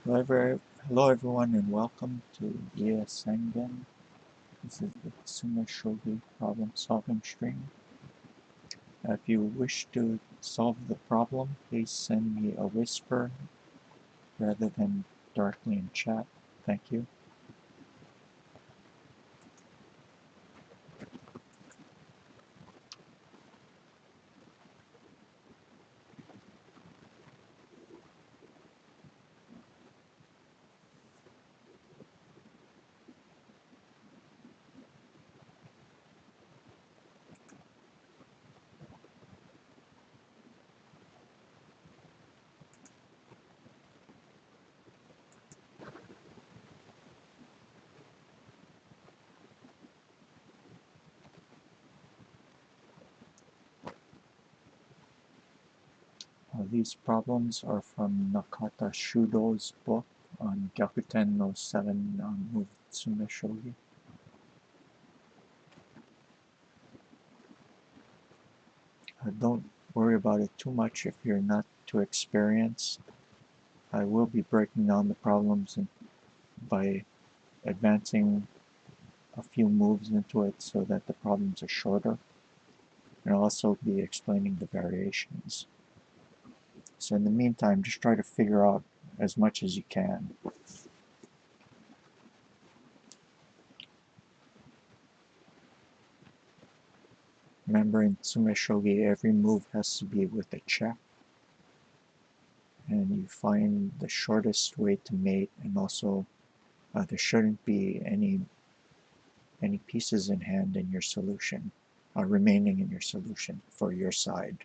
Hello everyone and welcome to Sengen. This is the Tsumeshogi problem solving stream. If you wish to solve the problem, please send me a whisper rather than directly in chat. Thank you. These problems are from Nakata Shudo's book on Gyakuten no 7 move Tsumeshogi. Don't worry about it too much if you're not too experienced. I will be breaking down the problems by advancing a few moves into it so that the problems are shorter, and I'll also be explaining the variations. So in the meantime, just try to figure out as much as you can. Remember, in Tsumeshogi, every move has to be with a check, and you find the shortest way to mate, and also there shouldn't be any pieces in hand in your solution, remaining in your solution for your side.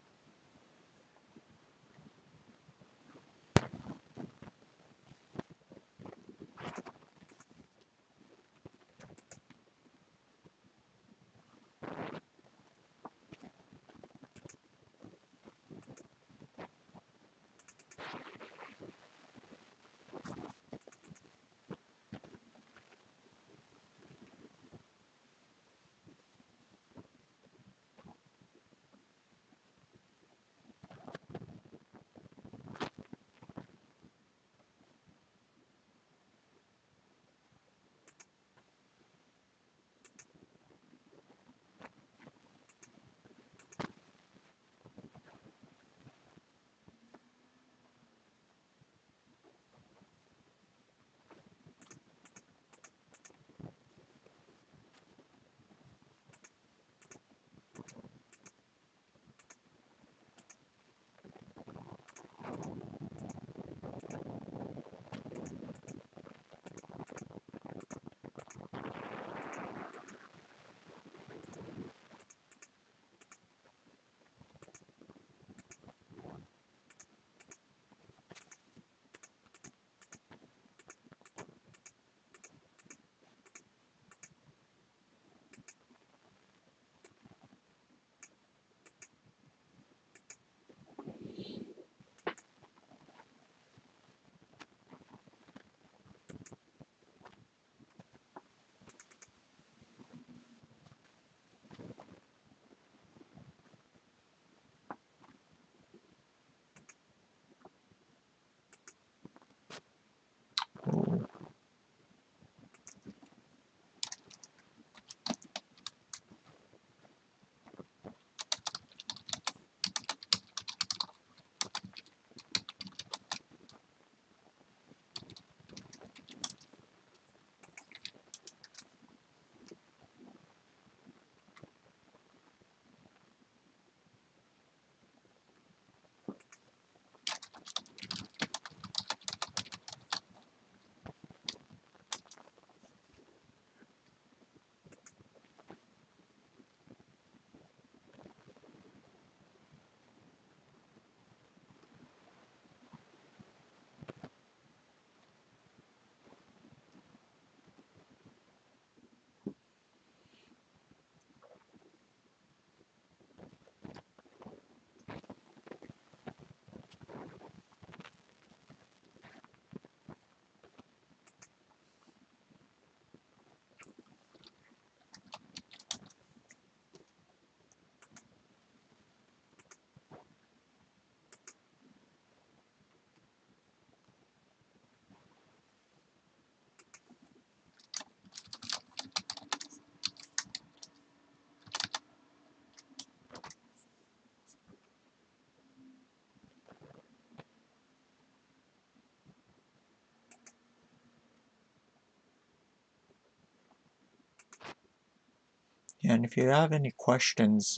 And if you have any questions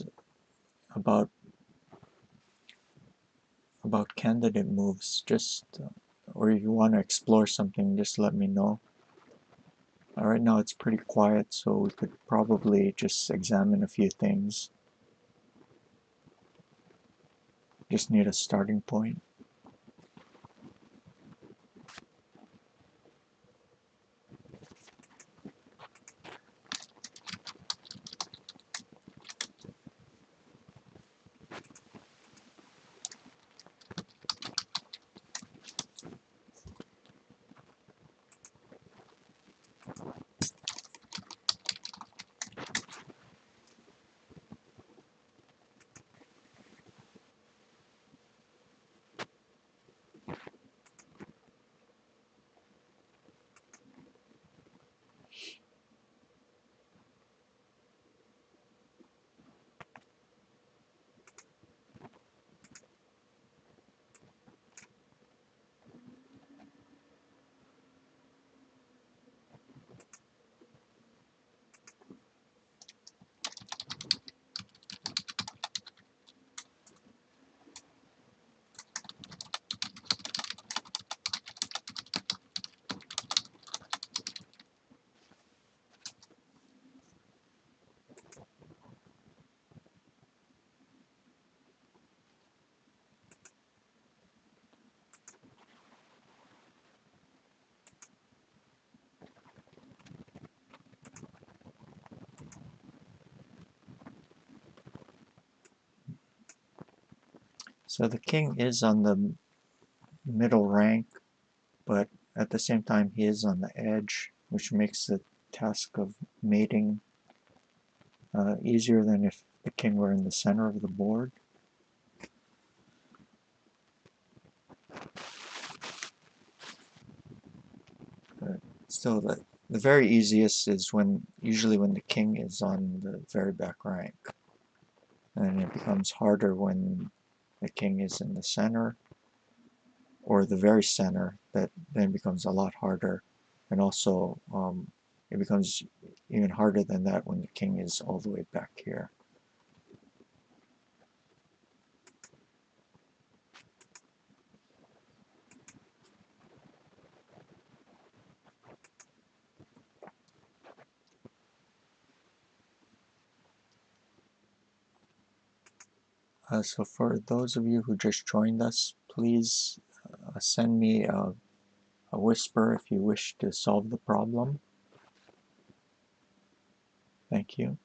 about candidate moves, or if you want to explore something, just let me know. Right now it's pretty quiet, so we could probably just examine a few things. Just need a starting point. So the king is on the middle rank, but at the same time he is on the edge, which makes the task of mating easier than if the king were in the center of the board. But still, the very easiest is usually when the king is on the very back rank. And it becomes harder when the king is in the center, or the very center. That then becomes a lot harder. And also, it becomes even harder than that when the king is all the way back here. So for those of you who just joined us, please send me a whisper if you wish to solve the problem. Thank you.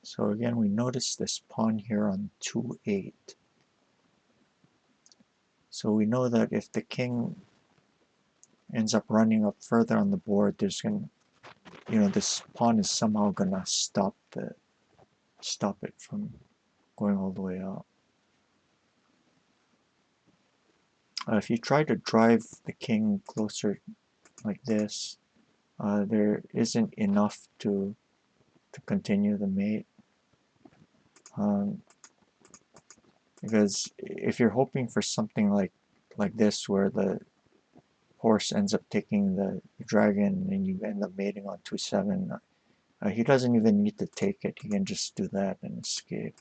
So again, we notice this pawn here on 2-8. So we know that if the king ends up running up further on the board, there's going to, this pawn is somehow going to stop it from going all the way up. If you try to drive the king closer like this, there isn't enough to continue the mate. Because if you're hoping for something like this, where horse ends up taking the dragon and you end up mating on 2-7, he doesn't even need to take it. He can just do that and escape.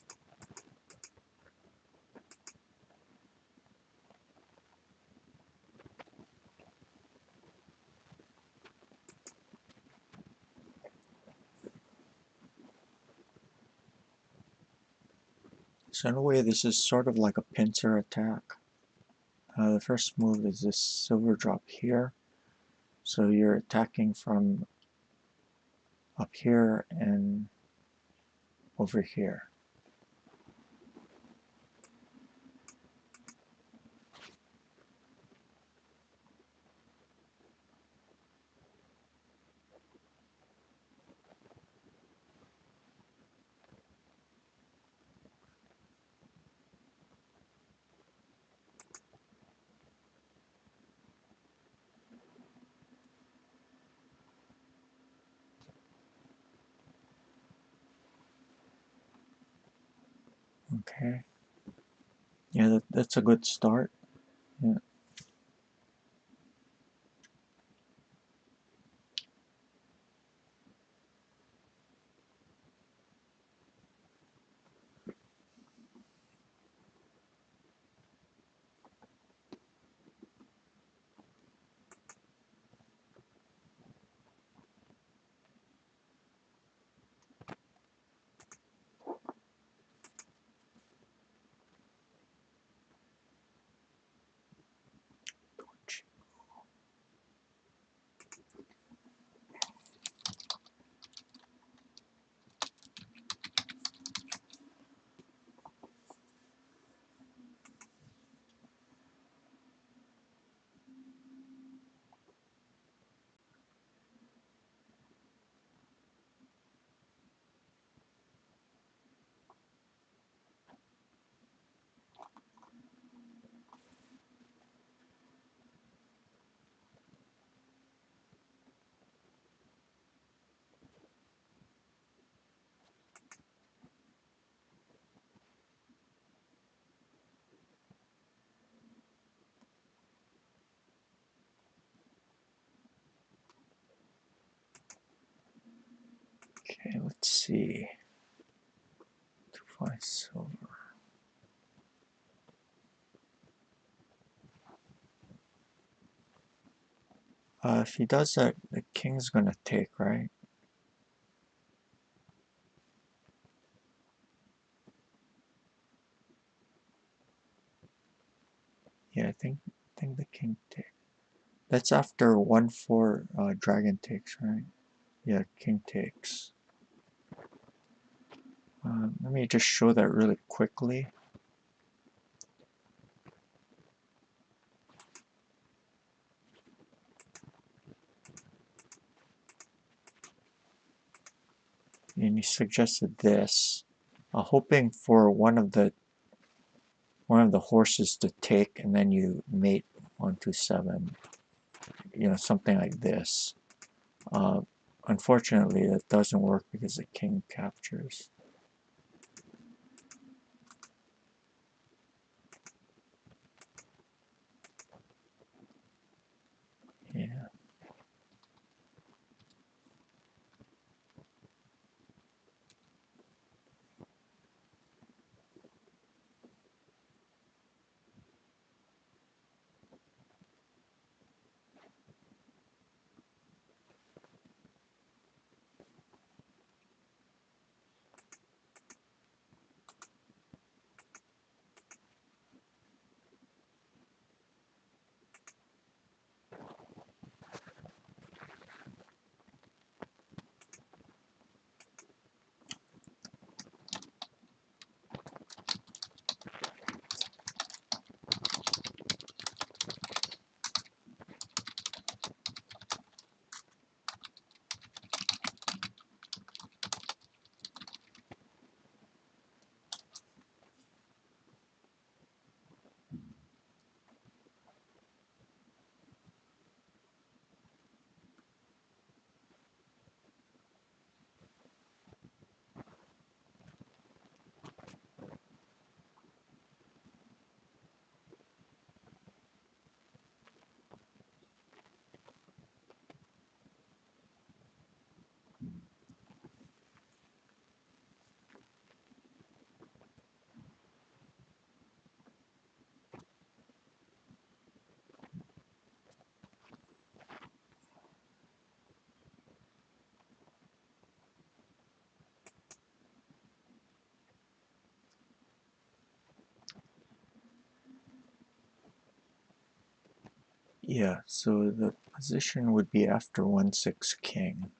So in a way, this is sort of like a pincer attack. The first move is this silver drop here. So you're attacking from up here and over here. Okay. Yeah, that's a good start. Yeah. Okay, let's see. 2-5 silver. If he does that, the king's gonna take, right? Yeah, I think the king takes. That's after 1-4 dragon takes, right? Yeah, king takes. Let me just show that really quickly. And he suggested this, hoping for one of the horses to take, and then you mate on 2-7. You know, something like this. Unfortunately, that doesn't work because the king captures. Yeah. Yeah, so the position would be after 1-6 king.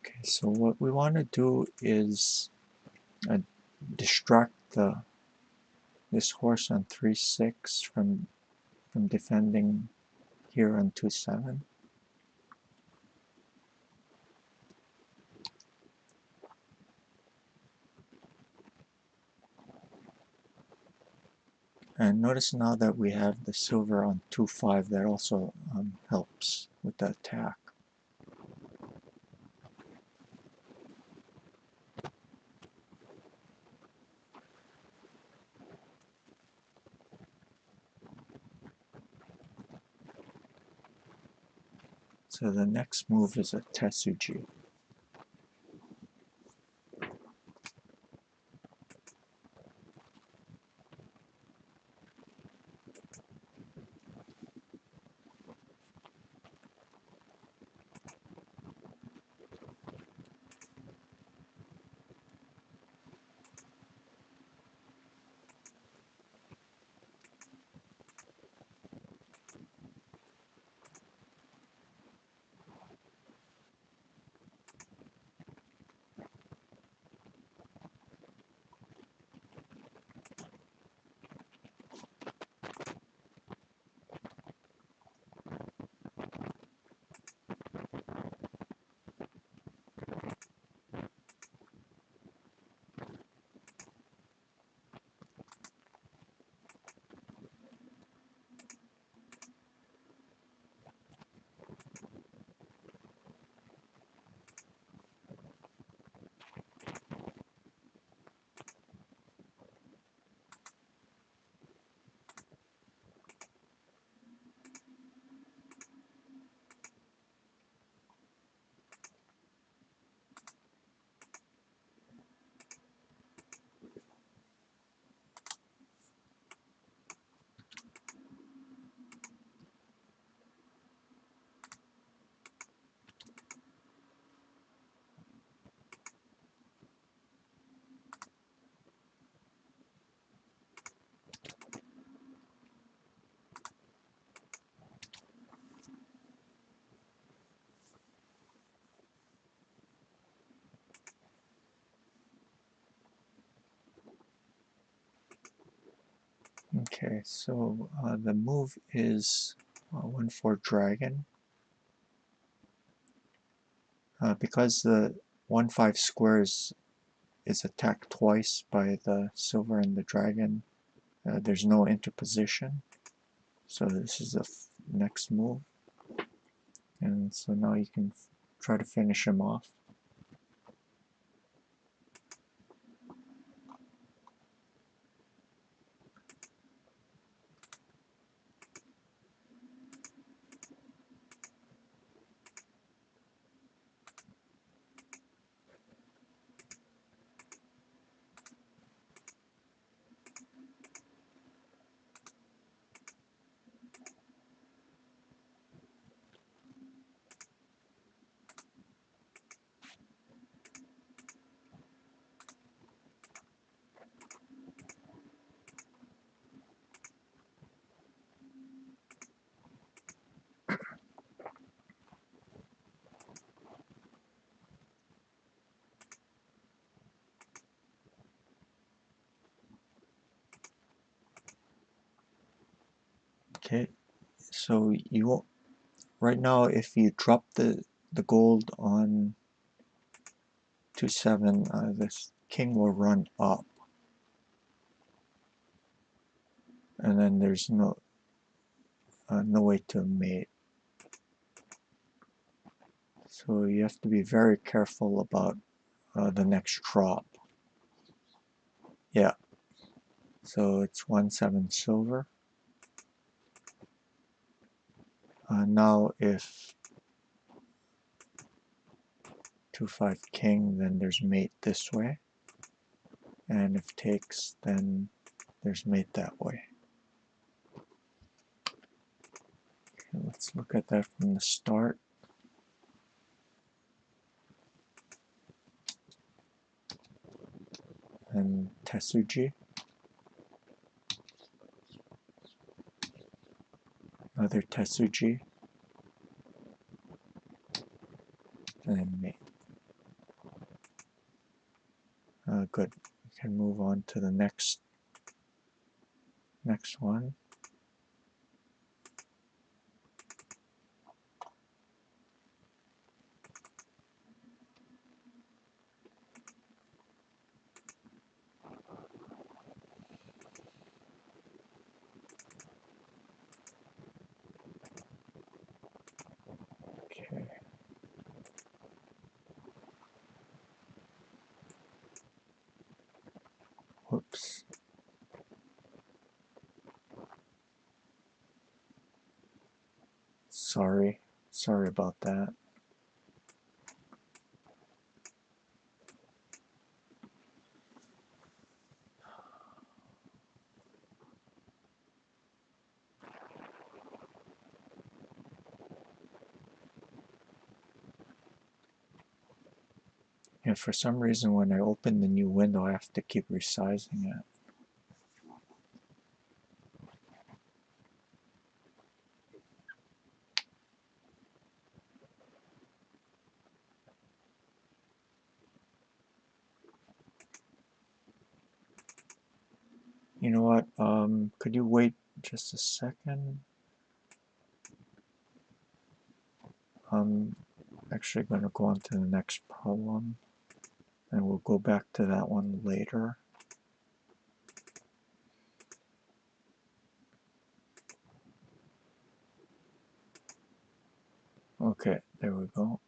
Okay, so what we want to do is distract this horse on 3-6 from defending here on 2-7. And notice now that we have the silver on 2-5, that also helps with the attack. So the next move is a Tsumeshogi. Okay, so the move is 1-4 dragon. Because the 1-5 square is is attacked twice by the silver and the dragon. There's no interposition, so this is the next move, and so now you can try to finish him off. Okay, so you right now, if you drop the gold on 2-7, this king will run up, and then there's no way to mate. So you have to be very careful about the next drop. Yeah. So it's 1-7 silver. Now if 2-5 king, then there's mate this way, and if takes, then there's mate that way. Okay, let's look at that from the start. And Tetsuji. Another Tetsuji. And then mate. Good. We can move on to the next one. Okay. Whoops. Sorry about that. And for some reason, when I open the new window, I have to keep resizing it. You know what? Could you wait just a second? I'm actually going to go on to the next problem, and we'll go back to that one later. Okay, there we go.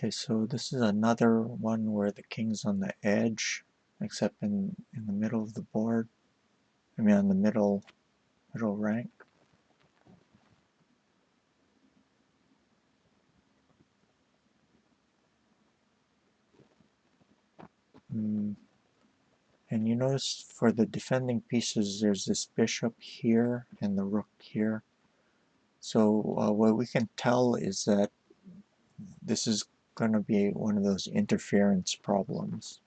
Okay, so this is another one where the king's on the edge, except in the middle of the board. I mean on the middle rank. And you notice for the defending pieces there's this bishop here and the rook here. So what we can tell is that this is going to be one of those interference problems.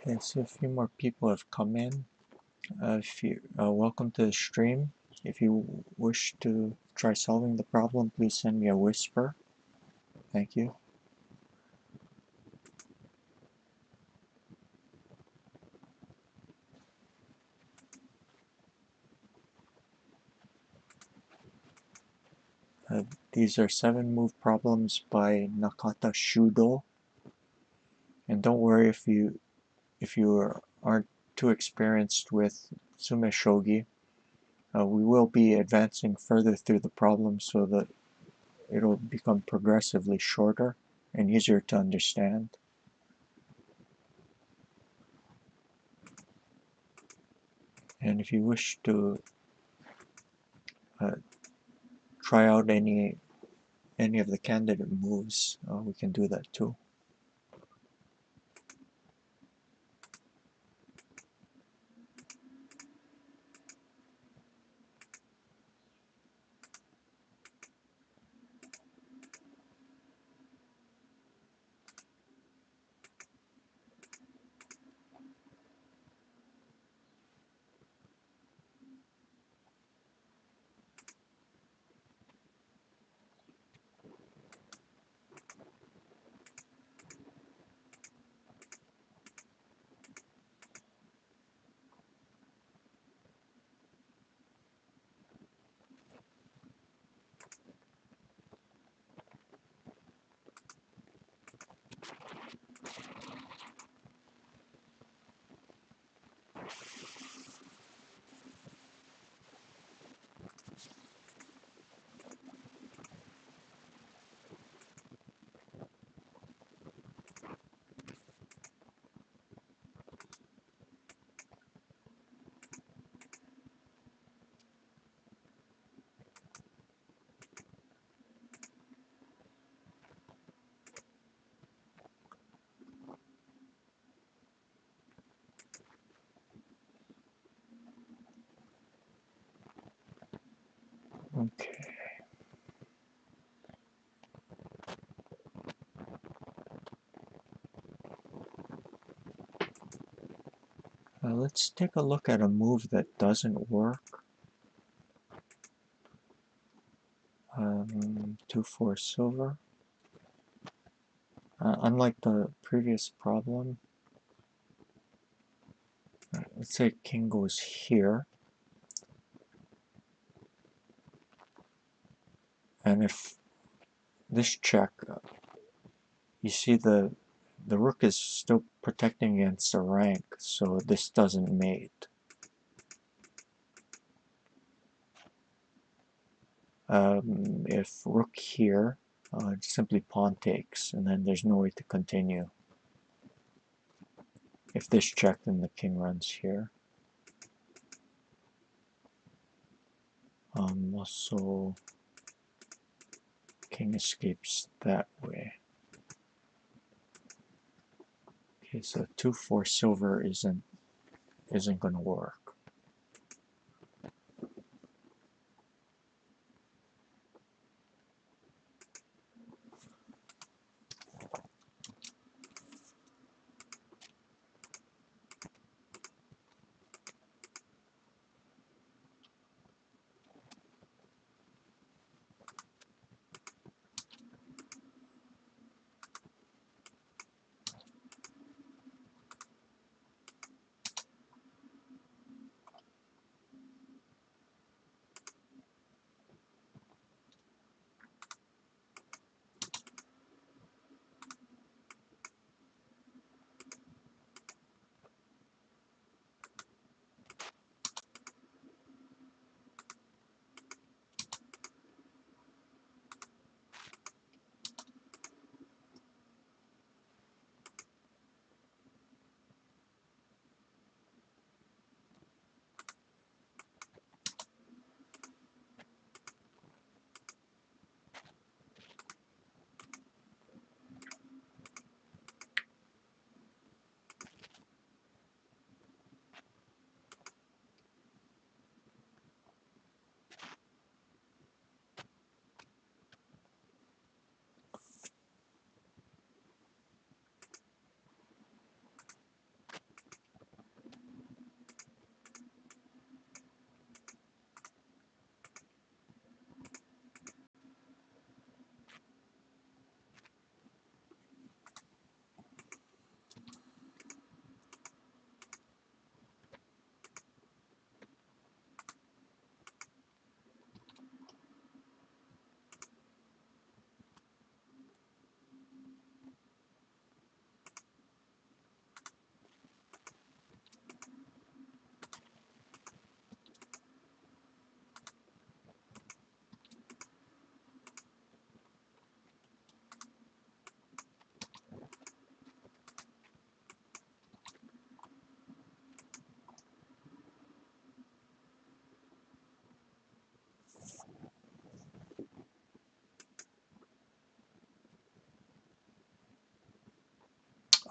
Okay, so a few more people have come in. If you welcome to the stream. If you wish to try solving the problem, please send me a whisper. Thank you. These are 7 move problems by Nakata Shudo. And don't worry if you aren't too experienced with Tsumeshogi. We will be advancing further through the problem so that it'll become progressively shorter and easier to understand. And if you wish to try out any of the candidate moves, we can do that too. Okay. Let's take a look at a move that doesn't work. 2-4 silver. Unlike the previous problem, let's say king goes here, and if this check, you see the rook is still protecting against the rank, so this doesn't mate. If rook here, simply pawn takes, and then there's no way to continue. If this check, then the king runs here. Also, king escapes that way. Okay, so 2-4 silver isn't going to work.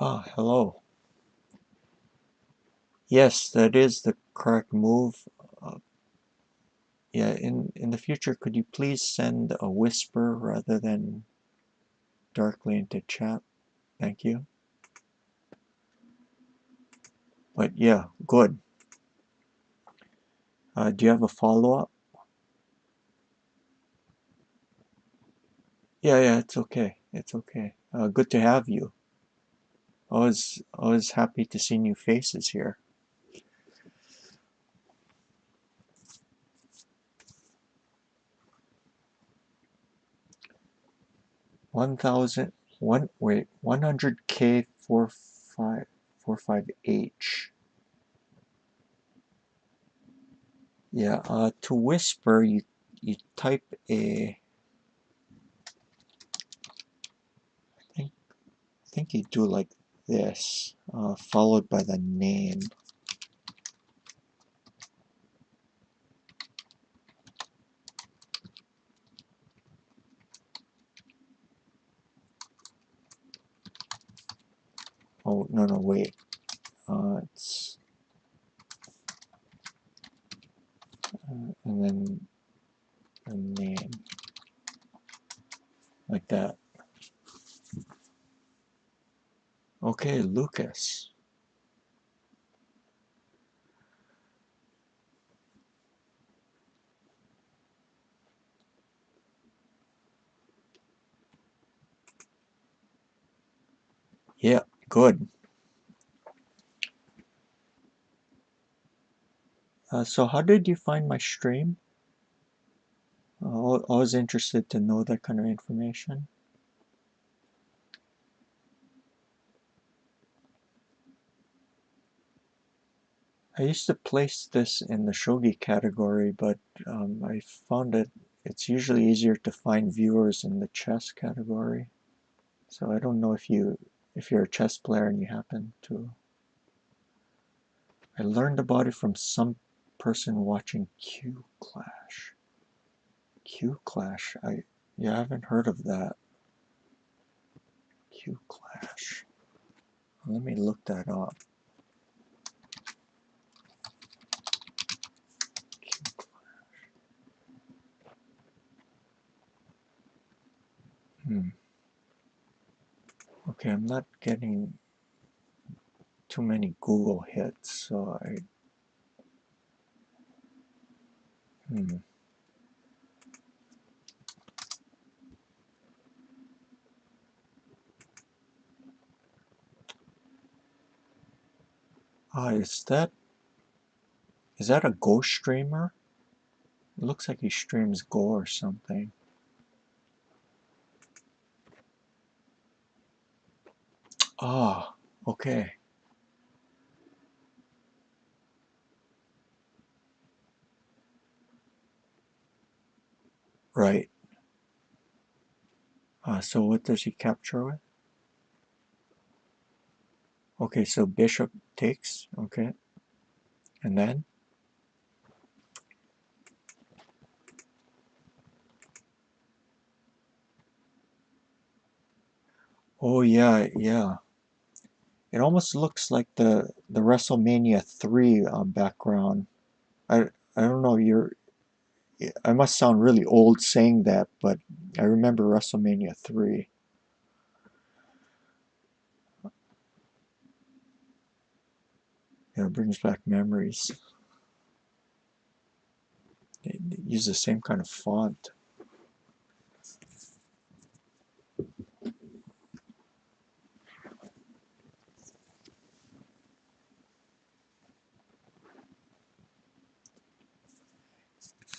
Ah, hello. Yes, that is the correct move. Yeah, in the future, could you please send a whisper rather than directly into chat? Thank you. But yeah, good. Do you have a follow-up? Yeah, it's okay. It's okay. Good to have you. Always happy to see new faces here. 100K 45H. Yeah, to whisper, you type a, I think you do like this, followed by the name. Oh, no, wait. It's, and then the name, like that. Okay, Lucas. Yeah, good. So how did you find my stream? Always interested to know that kind of information. I used to place this in the Shogi category, but I found that it's usually easier to find viewers in the chess category. So I don't know if you're a chess player and you happen to. I learned about it from some person watching Q Clash. Q Clash. I haven't heard of that. Q Clash. Let me look that up. Hmm. Okay, I'm not getting too many Google hits, so hmm. Is that a Go streamer? It looks like he streams Go or something. Ah, okay. Right. So what does he capture with? Okay, so bishop takes, okay. And then? Oh yeah, yeah. It almost looks like the WrestleMania 3 background. I I don't know, I must sound really old saying that, but I remember WrestleMania 3. It brings back memories. They use the same kind of font.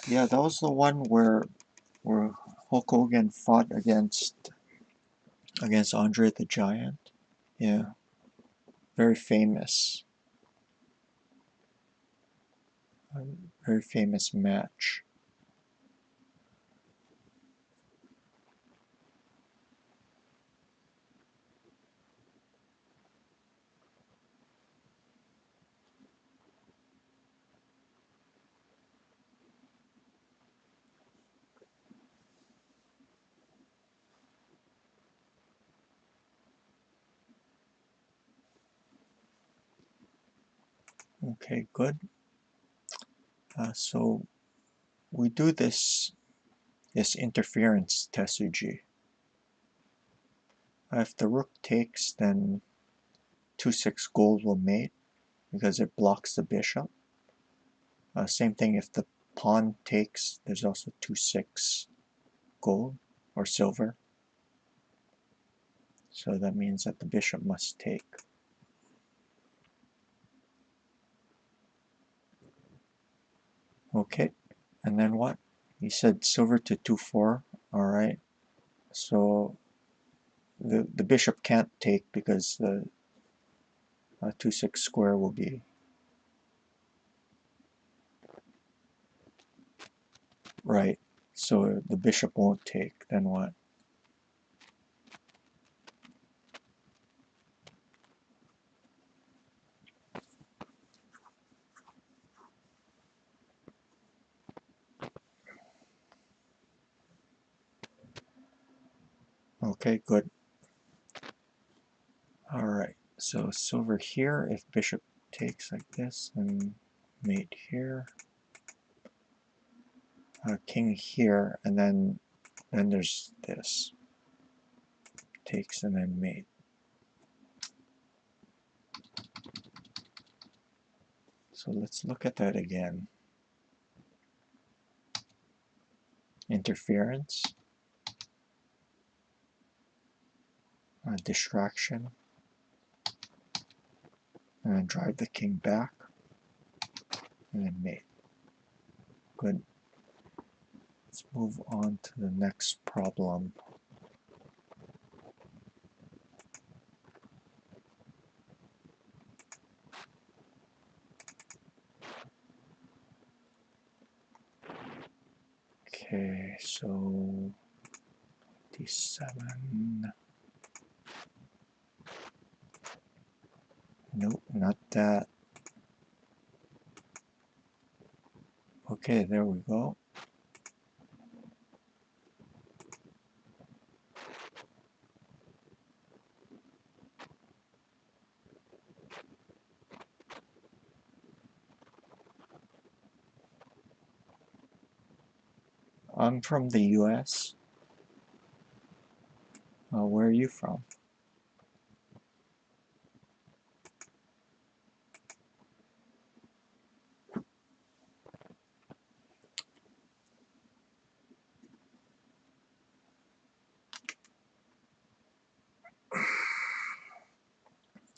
Yeah, that was the one where Hulk Hogan fought against Andre the Giant. Yeah, very famous, very famous match. Okay, good. So we do this interference Tetsuji. If the rook takes, then 2/6 gold will mate because it blocks the bishop. Same thing if the pawn takes, there's also 2/6 gold or silver. So that means that the bishop must take. Okay, and then what? He said silver to 2/4. All right. So the bishop can't take because the 2/6 square will be. Right. So the bishop won't take. Then what? Okay, good. All right. So silver here. If bishop takes like this, and mate here. King here, and then there's this. Takes and then mate. So let's look at that again. Interference. Distraction. And then drive the king back. And then mate. Good. Let's move on to the next problem. Okay, so d7. Nope, not that. Okay, there we go. I'm from the US. Where are you from?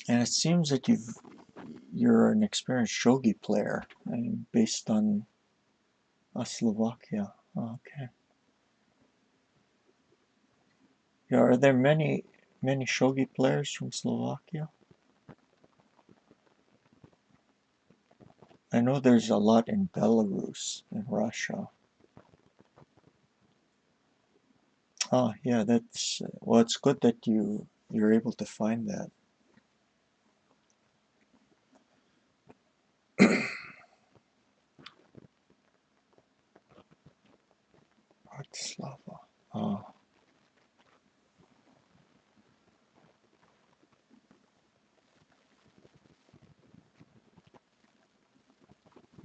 And it seems that you're an experienced shogi player, and based on Slovakia. Okay. Yeah, are there many shogi players from Slovakia? I know there's a lot in Belarus and Russia. Oh, yeah, that's well. It's good that you're able to find that. Bratislava. Oh,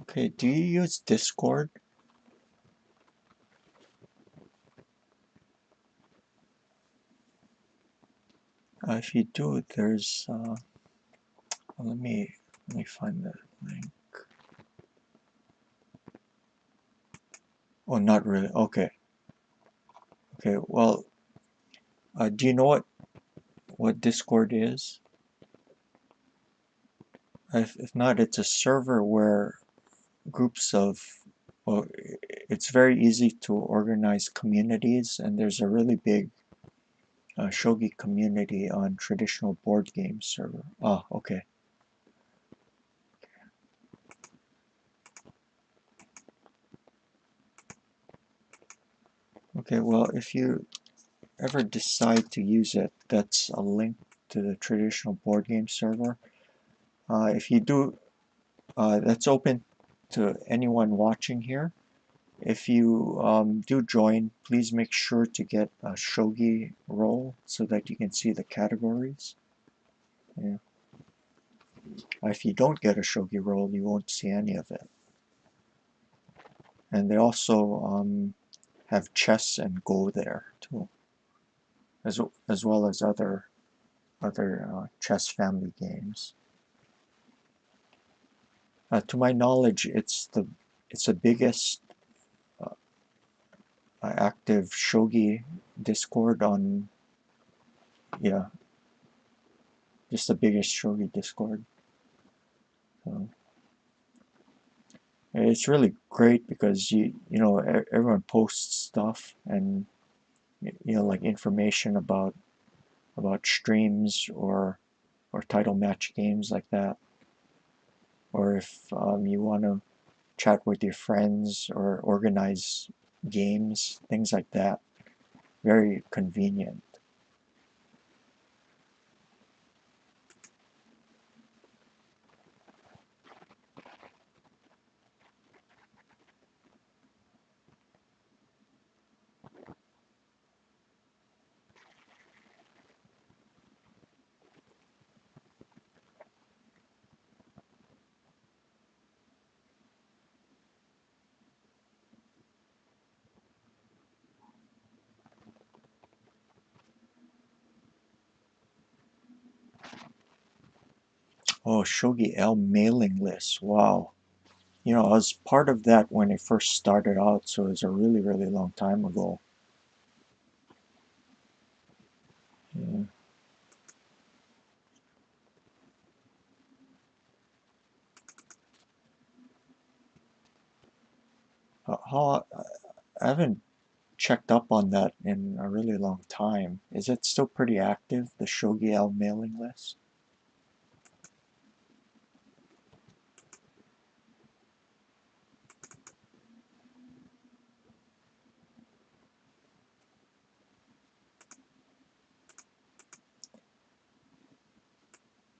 okay. Do you use Discord? If you do, there's let me find the link. Oh, not really. Okay. Okay. Well, do you know what Discord is? If not, it's a server where groups of, well, it's very easy to organize communities, and there's a really big shogi community on traditional board game server. Oh, okay. Okay, well, if you ever decide to use it, that's a link to the traditional board game server. If you do, that's open to anyone watching here. If you do join, please make sure to get a Shogi role so that you can see the categories. Yeah. If you don't get a Shogi role, you won't see any of it. And they also have chess and Go there too, as well as other chess family games. To my knowledge, it's the biggest active Shogi Discord on, yeah, just the biggest Shogi Discord. So it's really great because you know everyone posts stuff, and like information about streams or title match games like that, or if you want to chat with your friends or organize games, things like that. Very convenient. Oh, Shogi L mailing list. Wow. You know, I was part of that when it first started out, so it was a really, really long time ago. Yeah. I haven't checked up on that in a really long time. Is it still pretty active, the Shogi L mailing list?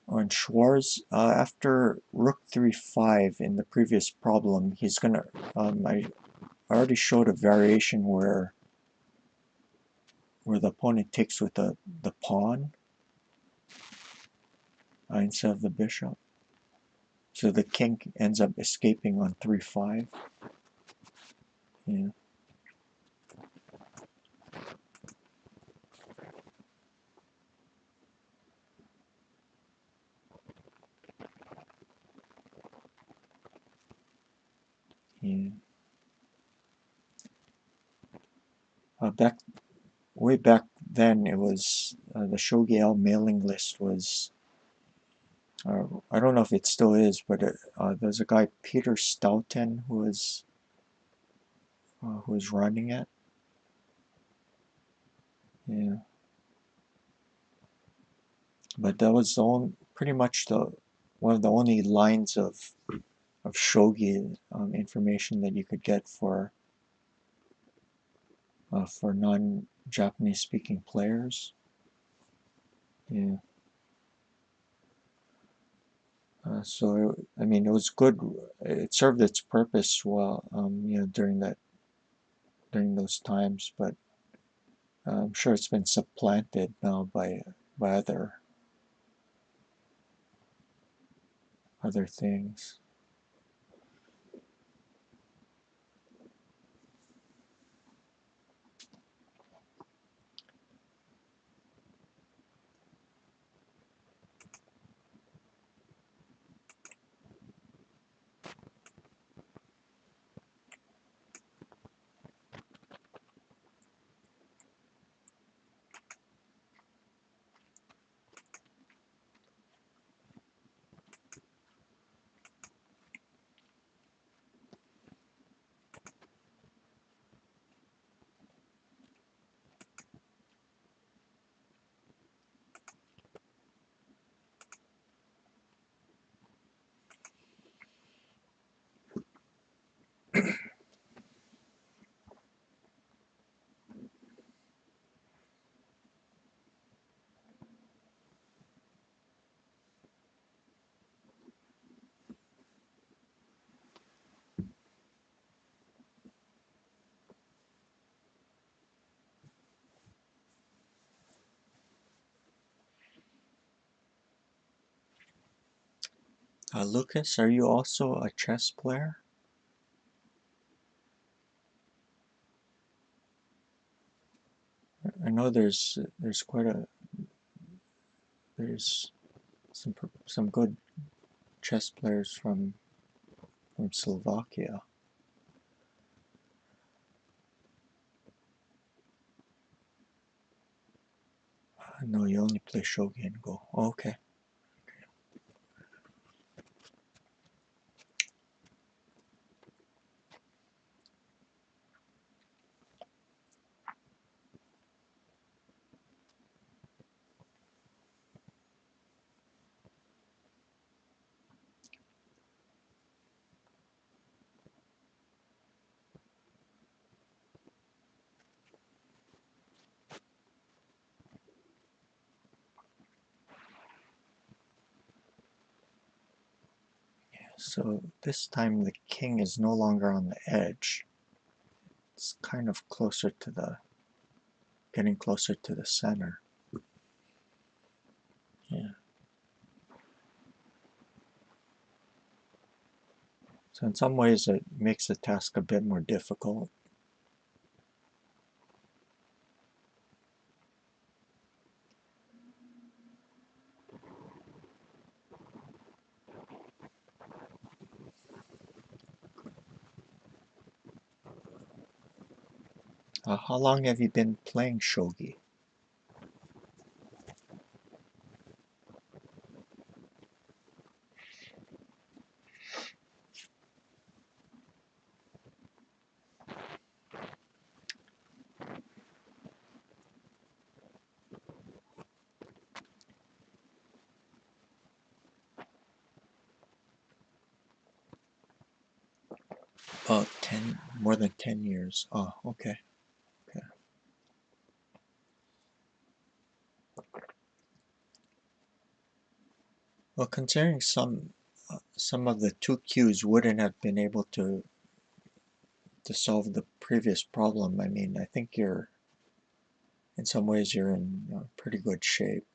On Schwarz, after Rook 3-5 in the previous problem, he's gonna. I already showed a variation where the opponent takes with the pawn instead of the bishop. So the king ends up escaping on 3-5. Yeah. Yeah. Back way back then, it was the Shogi L mailing list was. I don't know if it still is, but there's a guy Peter Stoughton who was running it. Yeah, but that was pretty much the one of the only lines of shogi information that you could get for non-Japanese speaking players. Yeah. So I mean, it was good. It served its purpose well, during those times. But I'm sure it's been supplanted now by other things. Lucas, are you also a chess player? I know there's quite a there's some good chess players from Slovakia. No, you only play Shogi and Go. Oh, okay. So this time the king is no longer on the edge. It's kind of closer to the, getting closer to the center. Yeah. So in some ways it makes the task a bit more difficult. How long have you been playing shogi? About 10, more than 10 years. Oh, okay. Okay. Well, considering some of the two cues wouldn't have been able to solve the previous problem, I mean, I think you're, in some ways, you're in pretty good shape.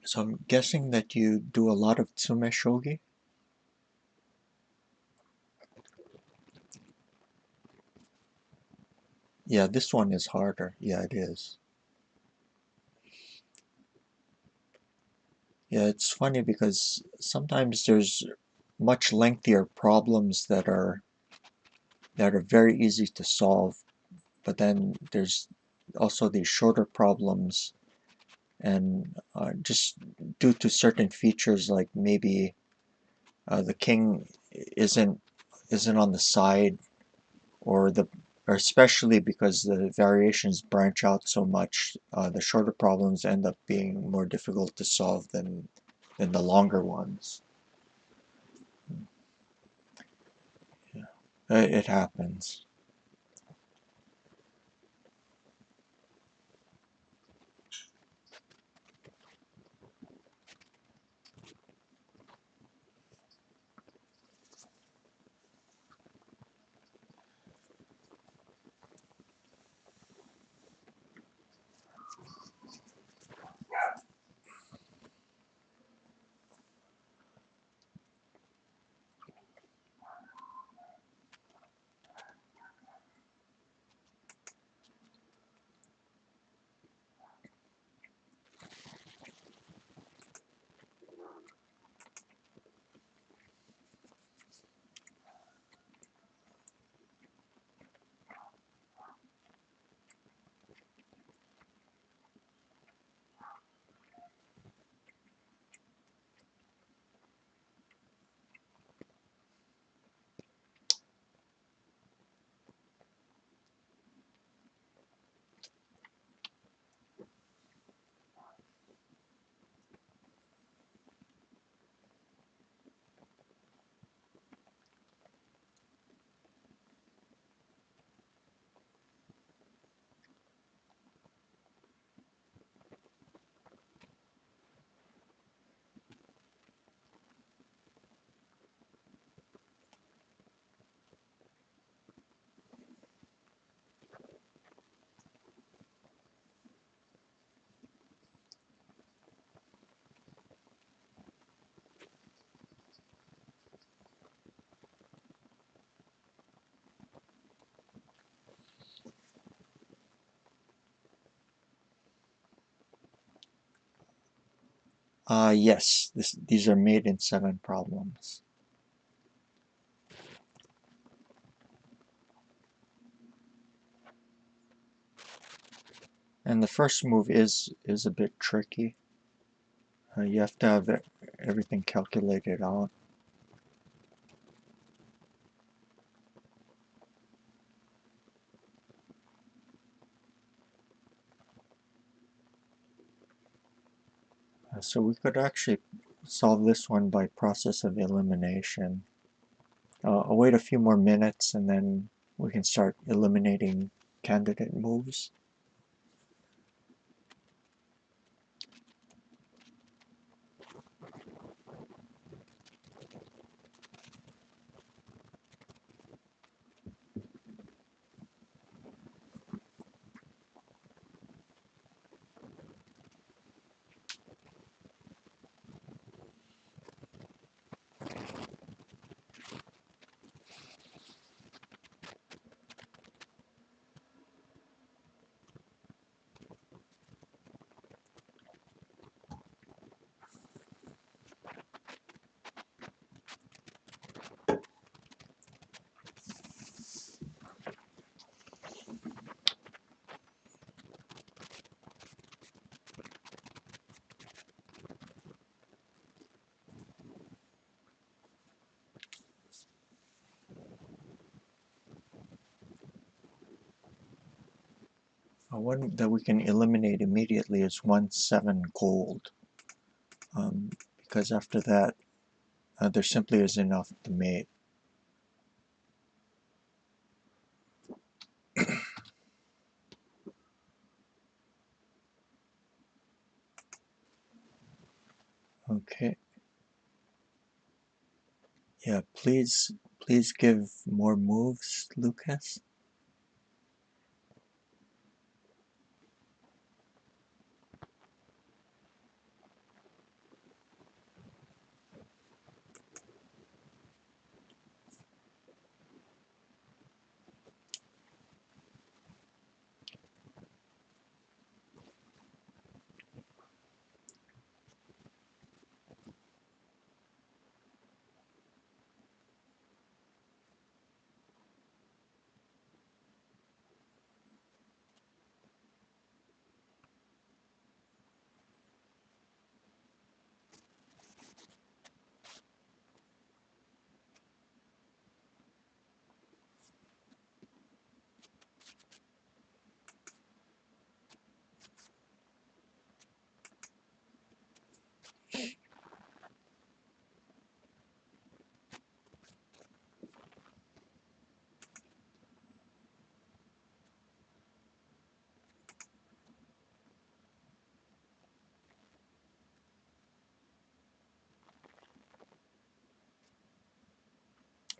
So I'm guessing that you do a lot of Tsumeshogi? Yeah, this one is harder. Yeah, it is. Yeah, it's funny because sometimes there's much lengthier problems that are very easy to solve, but then there's also these shorter problems, and just due to certain features, like maybe the king isn't isn't on the side, or the or especially because the variations branch out so much, the shorter problems end up being more difficult to solve than the longer ones. Yeah. It happens. Yes, these are made in 7 problems. And the first move is a bit tricky. You have to have everything calculated out. So we could actually solve this one by process of elimination. I'll wait a few more minutes and then we can start eliminating candidate moves. one that we can eliminate immediately is 1-7 gold, because after that there simply is enough to mate. Okay. Yeah, please give more moves, Lucas.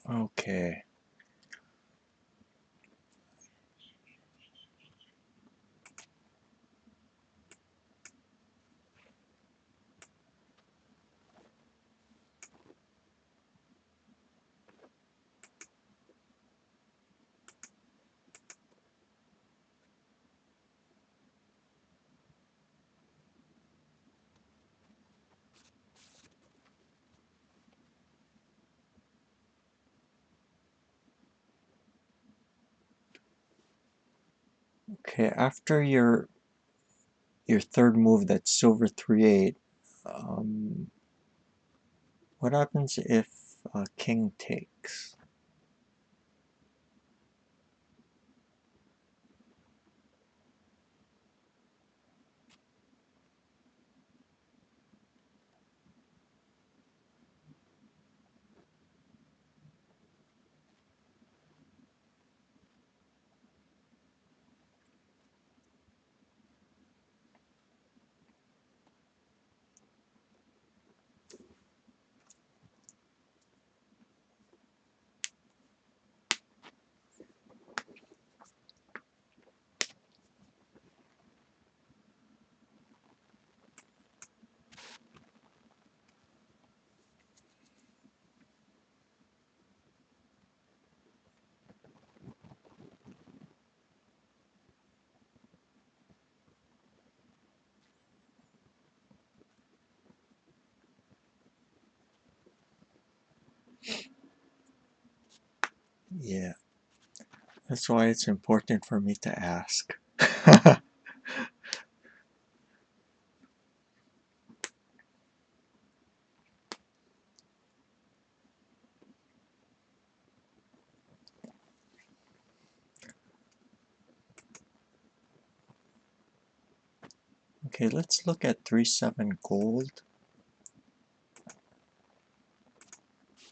Okay. Okay, after your third move, that's silver 3-8. What happens if king takes? Yeah, that's why it's important for me to ask. Okay, let's look at 3-7 gold.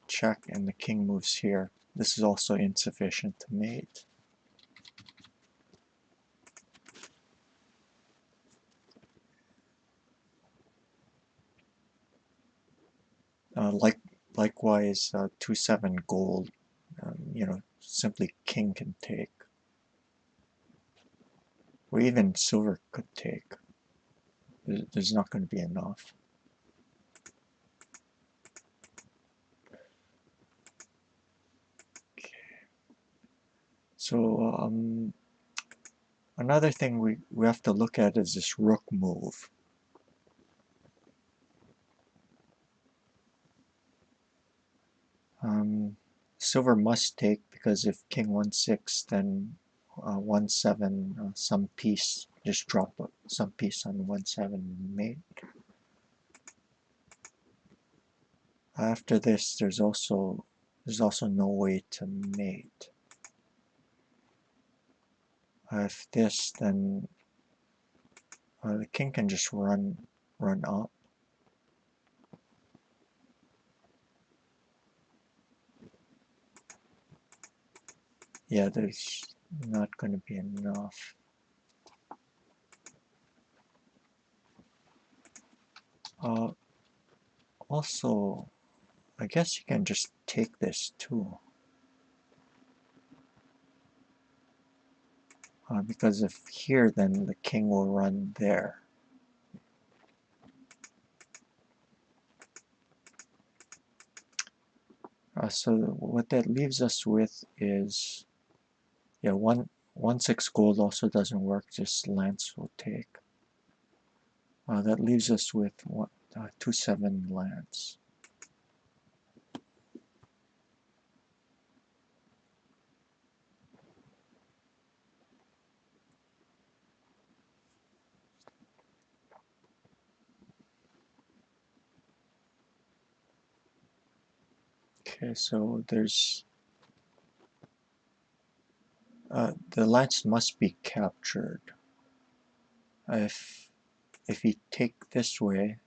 Check, and the king moves here. This is also insufficient to mate. Likewise, 2-7 gold. Simply king can take, or even silver could take. There's not going to be enough. Okay. So another thing we have to look at is this rook move. Silver must take, because if king 1-6, then 1-7, some piece, just drop some piece on 1-7 mate. After this, there's also no way to mate. If this, then the king can just run up. Yeah, there's not going to be enough. Also, I guess you can just take this too. Because if here, then the king will run there. So what that leaves us with is, yeah, 1-6 gold also doesn't work, just lance will take. That leaves us with 2-7 lance. Okay, so there's the lance must be captured. If you take this way,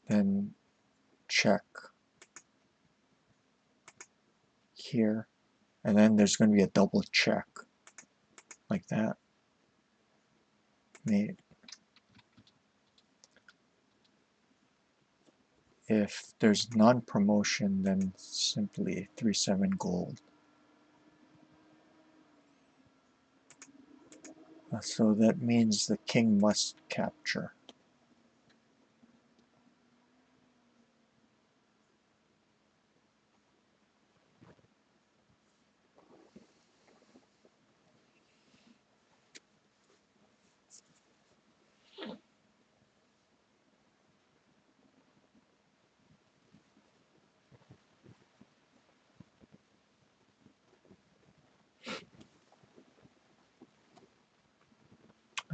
then check here, and then there's going to be a double check like that. Mate. If there's non-promotion, then simply 3-7 gold. So that means the king must capture.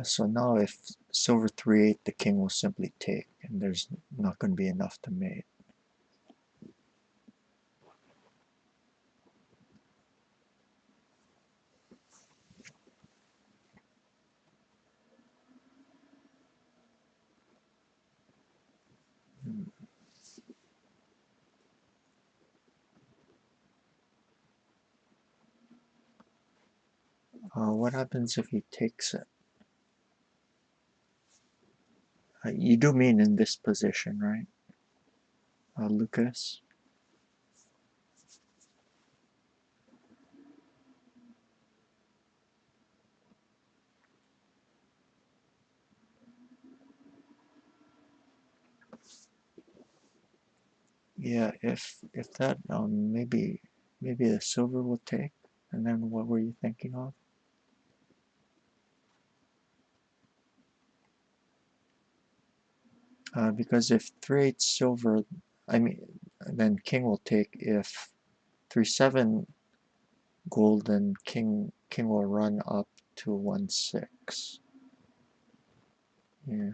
So now if silver 3-8, the king will simply take, and there's not going to be enough to mate. What happens if he takes it? You do mean in this position, right, Lucas? Yeah, if that maybe the silver will take, and then what were you thinking of? Because if 3-8 silver, I mean, then king will take. If 3-7 gold, then king will run up to 1-6. Yeah,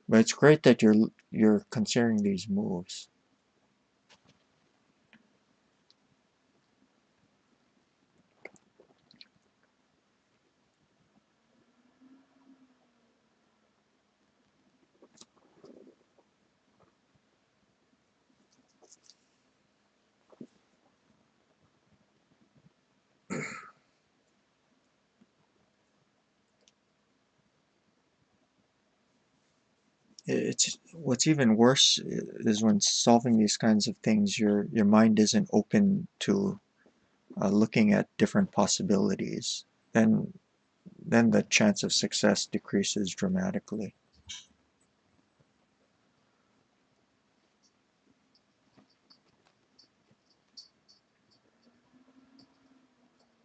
but it's great that you're considering these moves. It's what's even worse is when solving these kinds of things, your mind isn't open to looking at different possibilities. Then the chance of success decreases dramatically.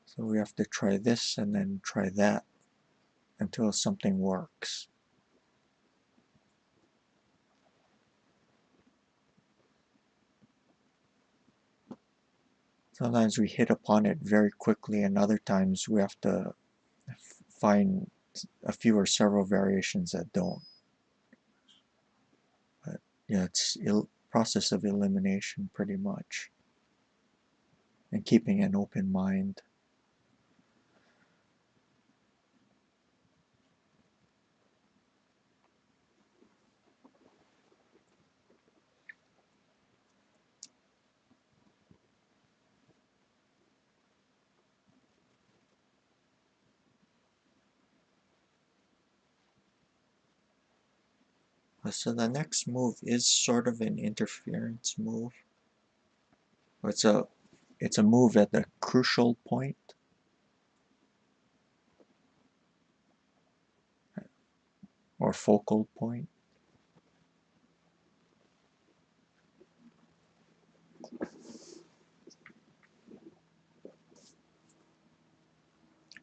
So we have to try this and then try that until something works. Sometimes we hit upon it very quickly, and other times we have to find a few or several variations that don't. But yeah, it's process of elimination pretty much. and keeping an open mind. So the next move is sort of an interference move. It's a move at a crucial point. Or focal point.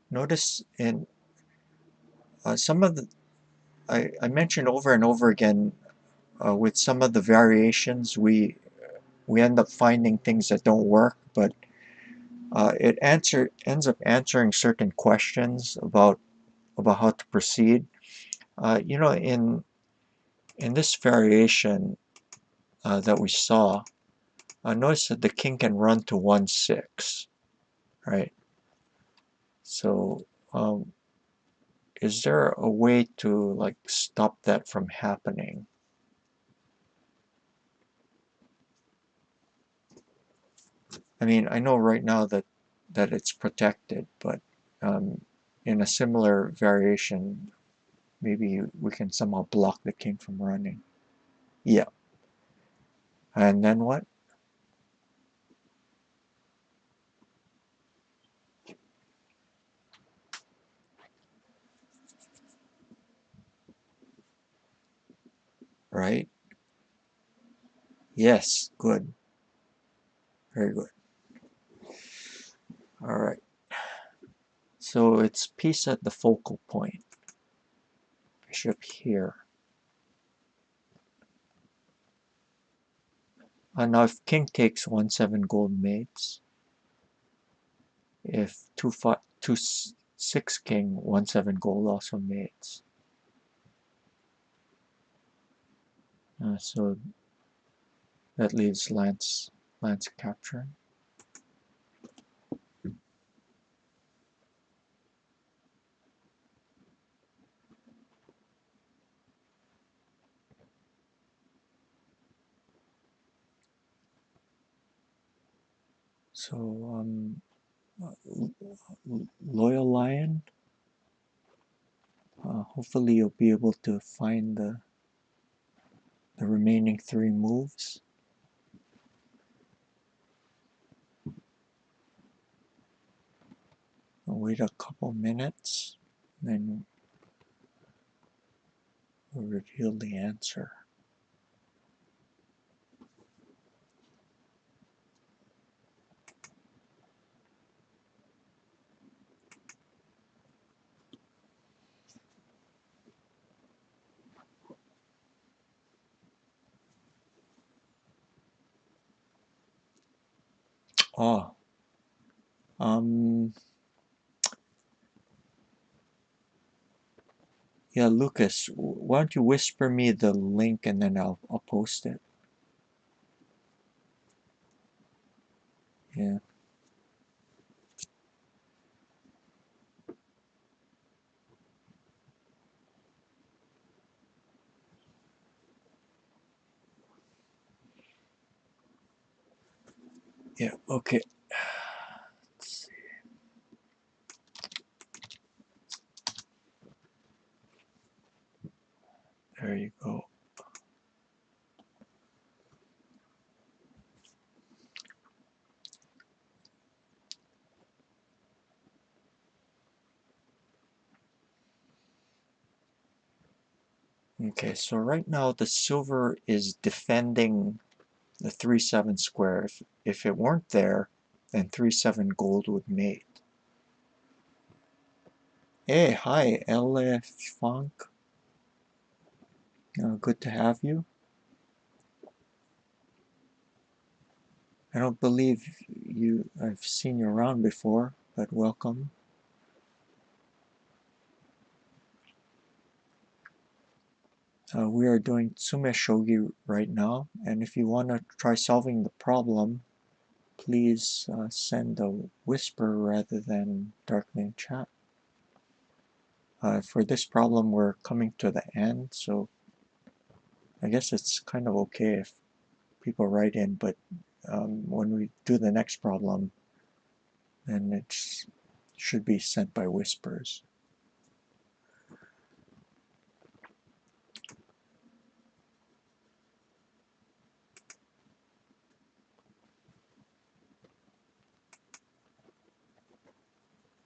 Notice in some of the, I mentioned over and over again, with some of the variations, we end up finding things that don't work, but it ends up answering certain questions about how to proceed. You know, in this variation that we saw, notice that the king can run to 1-6, right? So is there a way to like stop that from happening? I mean, I know right now that it's protected, but in a similar variation, maybe we can somehow block the king from running. Yeah. And then what? Right? Yes, good. Very good. All right. So it's peace at the focal point. Bishop here. Now if king takes 1-7 gold mates, if 2-6 king 1-7 gold also mates. So that leaves Lance capturing. So Loyal Lion, hopefully you'll be able to find the remaining 3 moves. I'll wait a couple minutes, then we'll reveal the answer. Oh, yeah, Lucas, why don't you whisper me the link and then I'll post it. Yeah. Yeah, okay. Let's see. There you go. Okay, so right now the silver is defending the 3-7 square. If it weren't there, then 3-7 gold would mate. Hey, hi, LF Funk. Good to have you. I don't believe I've seen you around before, but welcome. We are doing Tsumeshogi right now, and if you want to try solving the problem, please send a whisper rather than darkling chat. For this problem, we're coming to the end, so I guess it's kind of okay if people write in, but when we do the next problem, then it should be sent by whispers.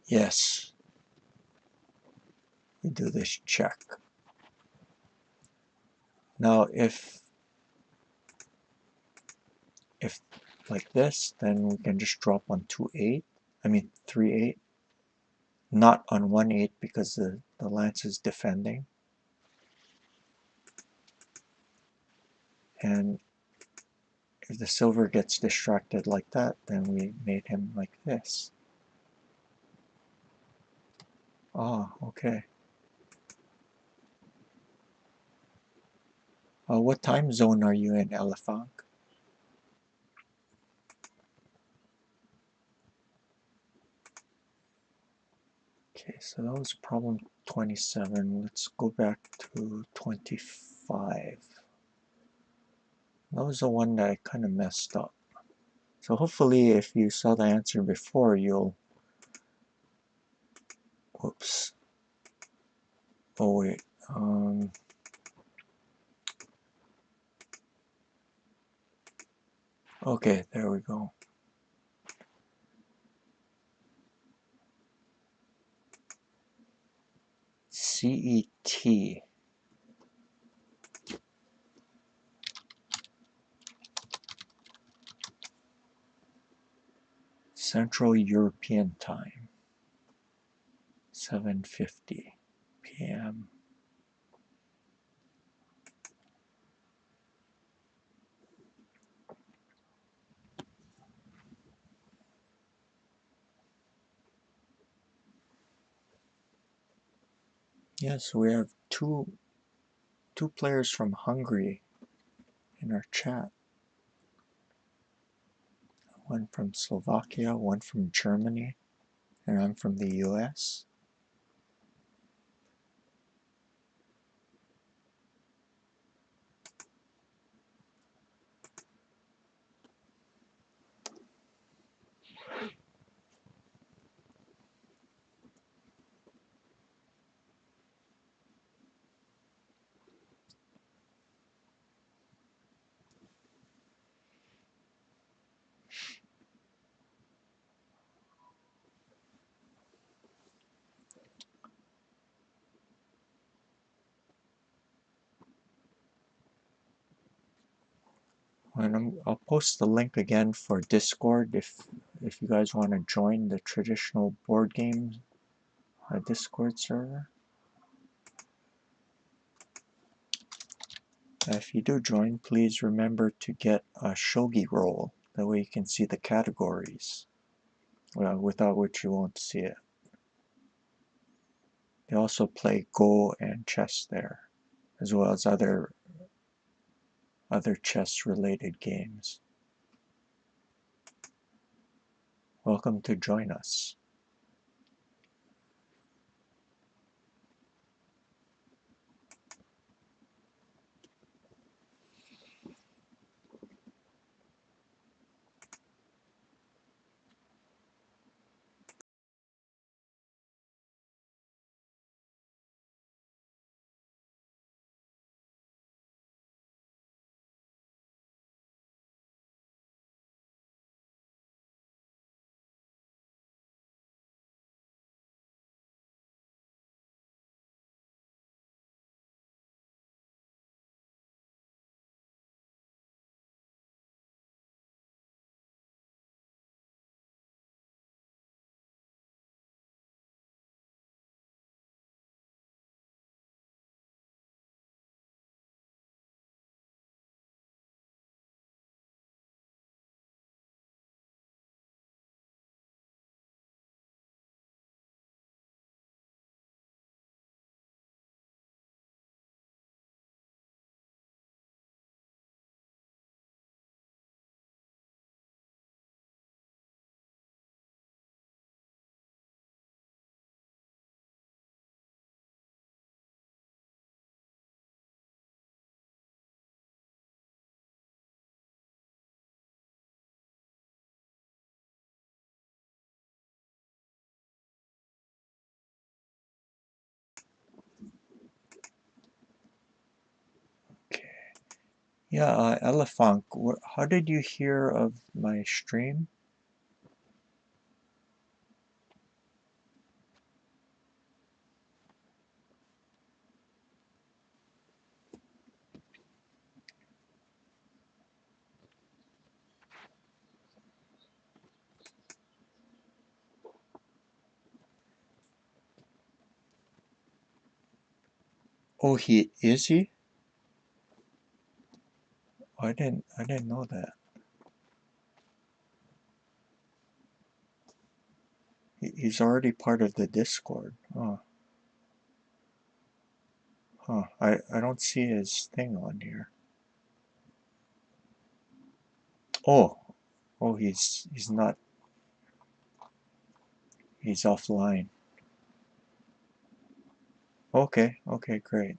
Yes, we do this check. Now, if like this, then we can just drop on 2-8. I mean 3-8, not on 1-8 because the lance is defending. And if the silver gets distracted like that, then we made him like this. Oh, okay. What time zone are you in, Elefunk? Okay, so that was problem 27. Let's go back to 25. That was the one that I kind of messed up. So hopefully if you saw the answer before, you'll... Whoops. Oh wait. Okay, there we go. CET. Central European Time. 7:50 p.m. Yes, we have two players from Hungary in our chat. One from Slovakia, one from Germany, and I'm from the US. And I'll post the link again for Discord if you guys want to join the traditional board game Discord server. If you do join, please remember to get a Shogi roll. That way you can see the categories, without which you won't see it. They also play Go and chess there, as well as other chess-related games. Welcome to join us. Yeah, Elephant, how did you hear of my stream? Oh, is he? I didn't know that. He's already part of the Discord. Oh, huh. I don't see his thing on here. Oh, oh, he's not. He's offline. Okay, okay, great.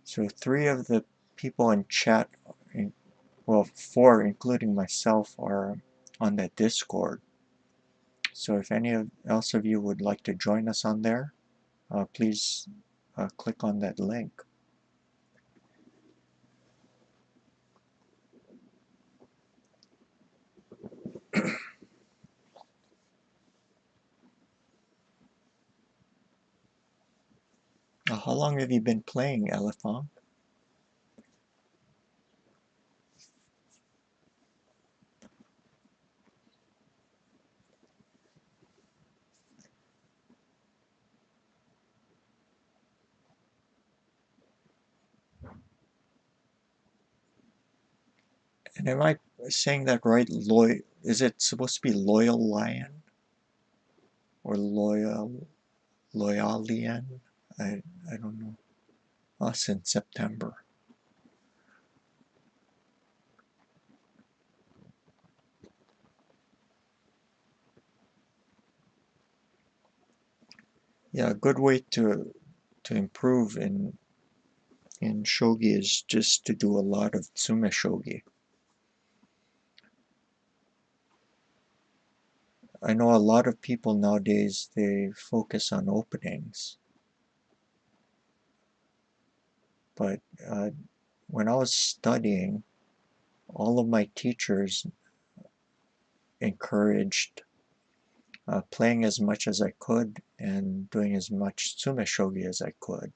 So three of the people in chat, well, four, including myself, are on that Discord. So if any else of you would like to join us on there, please click on that link. How long have you been playing, Elephant? And am I saying that right? Is it supposed to be Loyal Lion or Loyalian? I don't know. Us in September. Yeah, a good way to improve in Shogi is just to do a lot of Tsumeshogi. I know a lot of people nowadays, they focus on openings, but when I was studying, all of my teachers encouraged playing as much as I could and doing as much Tsumeshogi as I could.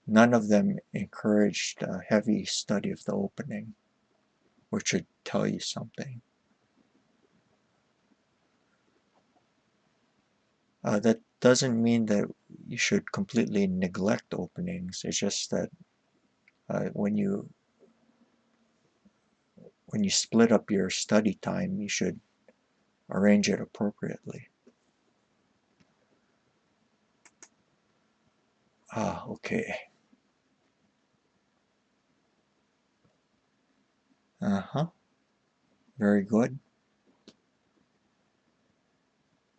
None of them encouraged heavy study of the opening, which should tell you something. That doesn't mean that you should completely neglect openings. It's just that when you split up your study time, you should arrange it appropriately. Okay. Uh-huh. Very good.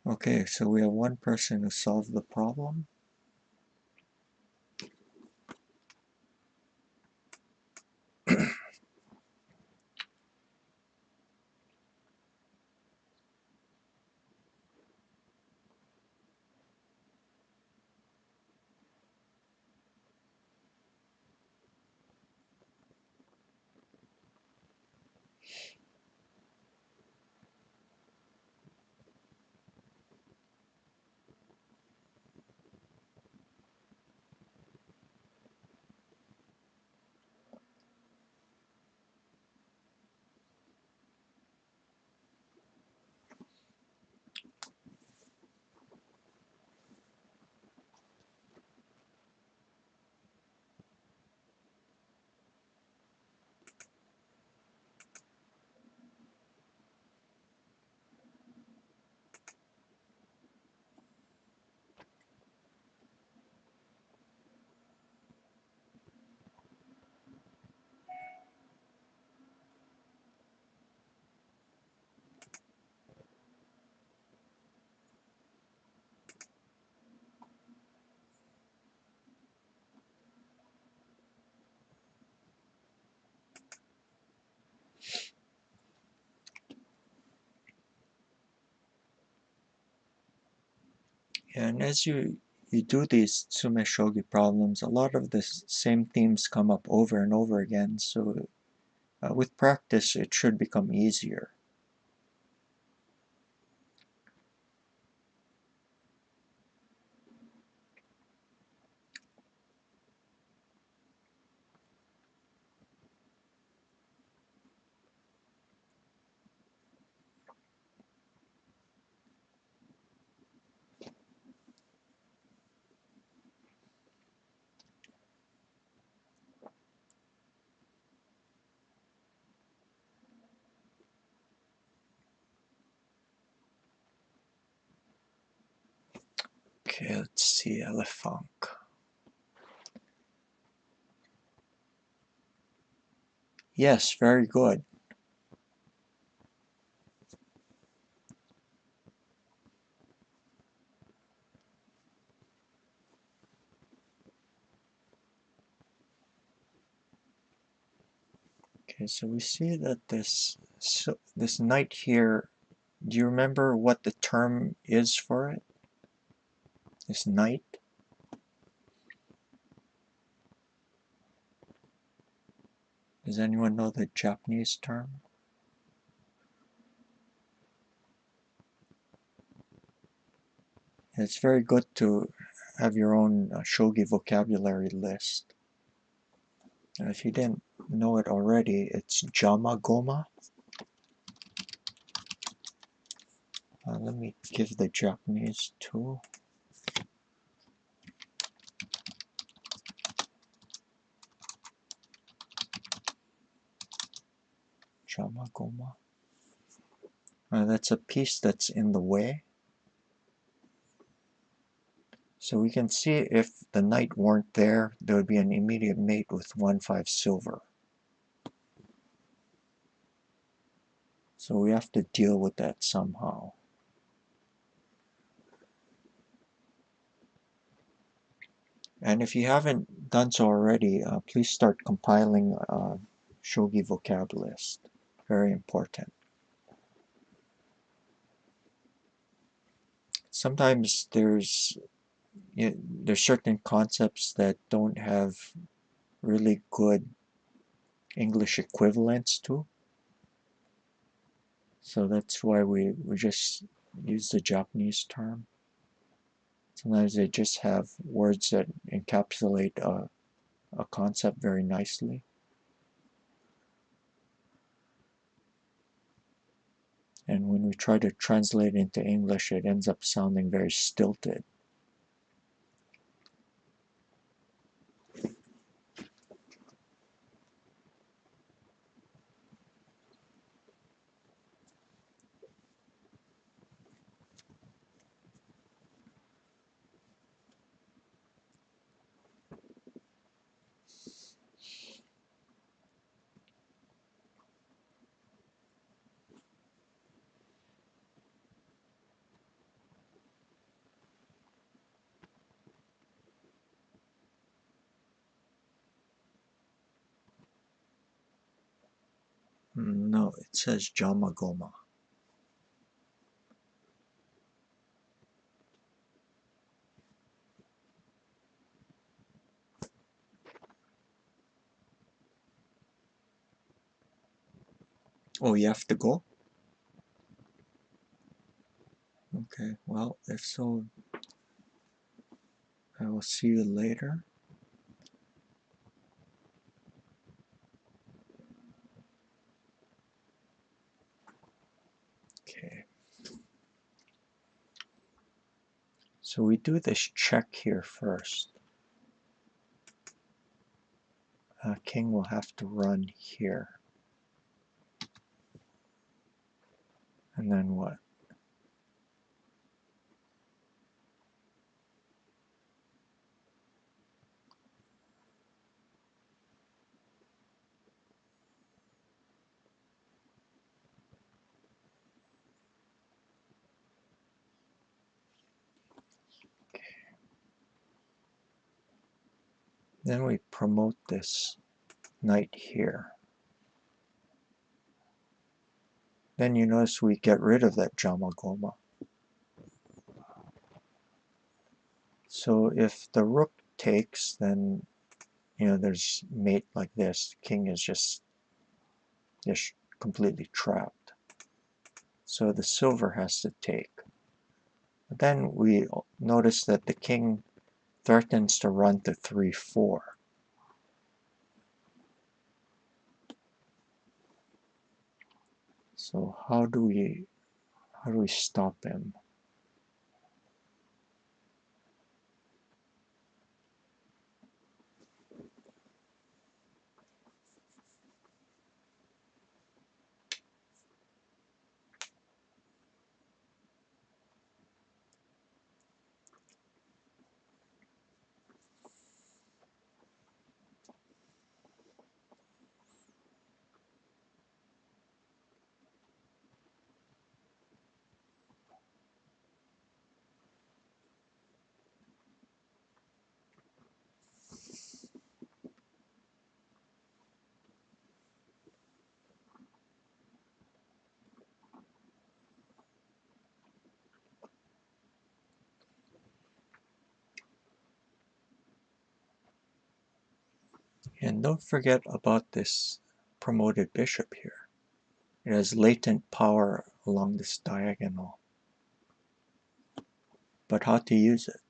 Okay, so we have one person who solved the problem. And as you do these Tsumeshogi problems, a lot of the same themes come up over and over again, so with practice it should become easier. Okay, let's see, elephant. Yes, very good. Okay, so we see that this knight here, do you remember what the term is for it? This knight? Does anyone know the Japanese term? It's very good to have your own shogi vocabulary list. And if you didn't know it already, it's Jamagoma. Let me give the Japanese too. Jamagoma. That's a piece that's in the way. So we can see if the knight weren't there, there would be an immediate mate with 1-5 silver. So we have to deal with that somehow. And if you haven't done so already, please start compiling a Shogi vocab list. Very important. Sometimes there's certain concepts that don't have really good English equivalents to. So that's why we just use the Japanese term. Sometimes they just have words that encapsulate a concept very nicely. And when we try to translate it into English, it ends up sounding very stilted. No, it says Jamagoma. Oh, you have to go? Okay, well, if so, I will see you later. Okay. So we do this check here first. King will have to run here. And then what? Then we promote this knight here. Then you notice we get rid of that Jamagoma. So if the rook takes, then there's mate like this. King is just completely trapped. So the silver has to take. But then we notice that the king threatens to run to 3-4. So how do we stop him? And don't forget about this promoted bishop here. It has latent power along this diagonal. But how to use it?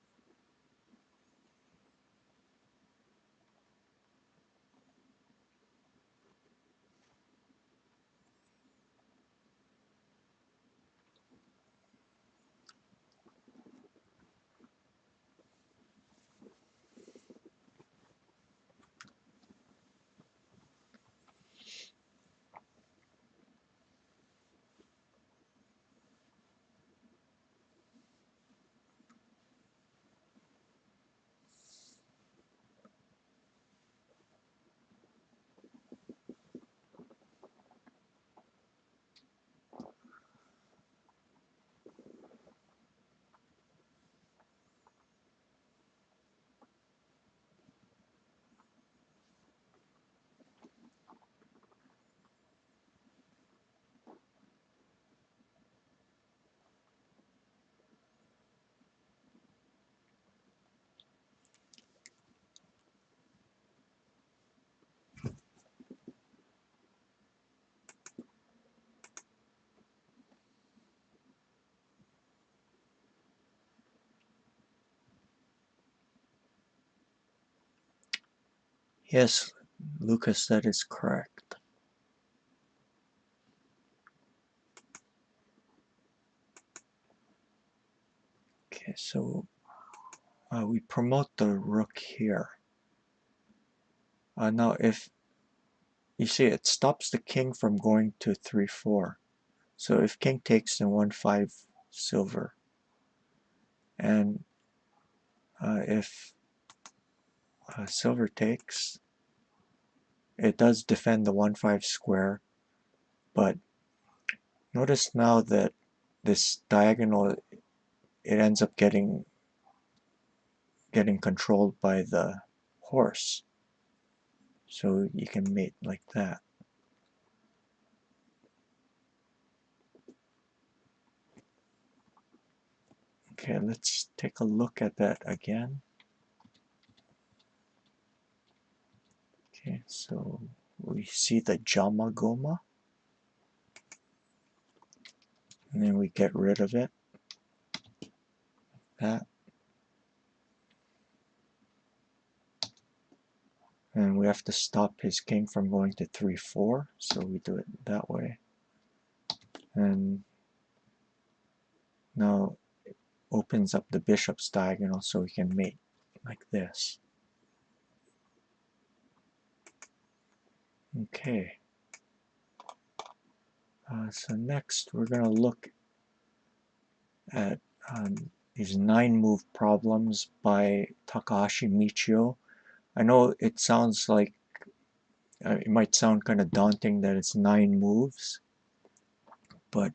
Yes, Lucas, that is correct. Okay, so we promote the rook here. Now if you see, it stops the king from going to 3-4. So if king takes, then 1-5 silver. And if silver takes, it does defend the 1-5 square, but notice now that this diagonal, it ends up getting controlled by the horse. So you can mate like that. Okay, let's take a look at that again. Okay, so we see the Jamagoma, and then we get rid of it. That. And we have to stop his king from going to 3-4, so we do it that way. And now it opens up the bishop's diagonal so we can mate like this. Okay. So next we're going to look at these 9-move problems by Takahashi Michio. I know it sounds like, it might sound kind of daunting that it's 9 moves, but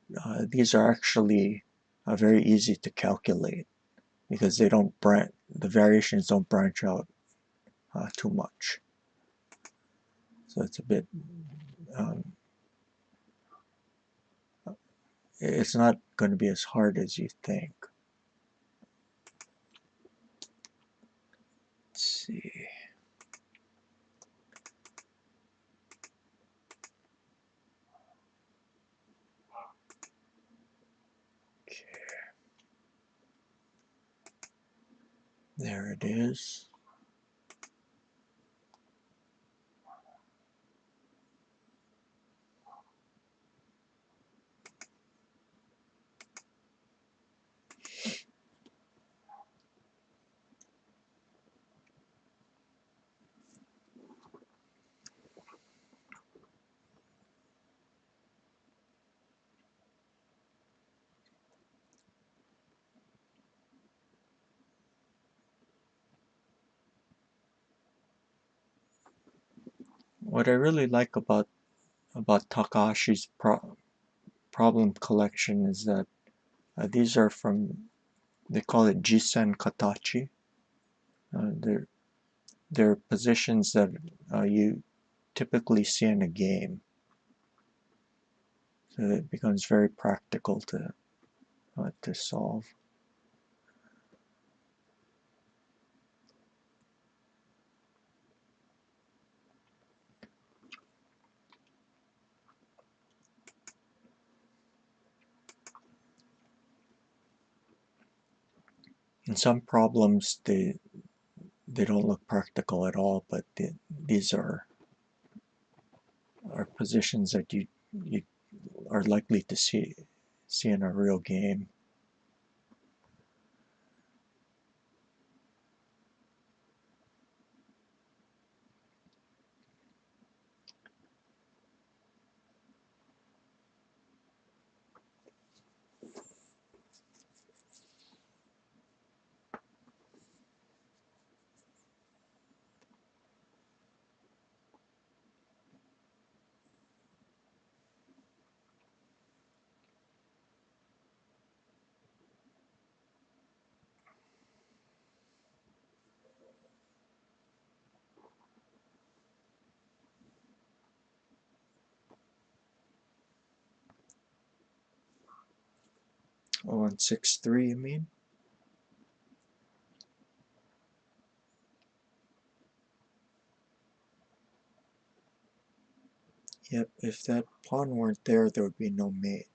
these are actually very easy to calculate because they don't the variations don't branch out too much. So it's a bit, it's not going to be as hard as you think. There it is. What I really like about Takahashi's problem collection is that these are from, they call it Jisen Katachi. They're positions that you typically see in a game. So it becomes very practical to solve. And some problems they don't look practical at all, but these are positions that you are likely to see in a real game. Oh, and 6-3, you mean? Yep, if that pawn weren't there, there would be no mate.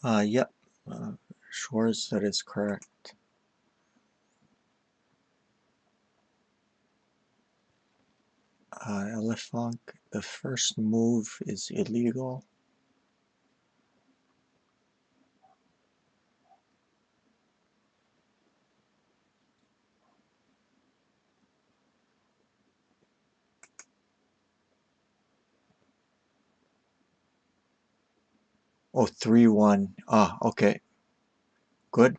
Yep, Schwarz, that is correct. Elephant, the first move is illegal. Oh, 3-1. Ah, okay. Good.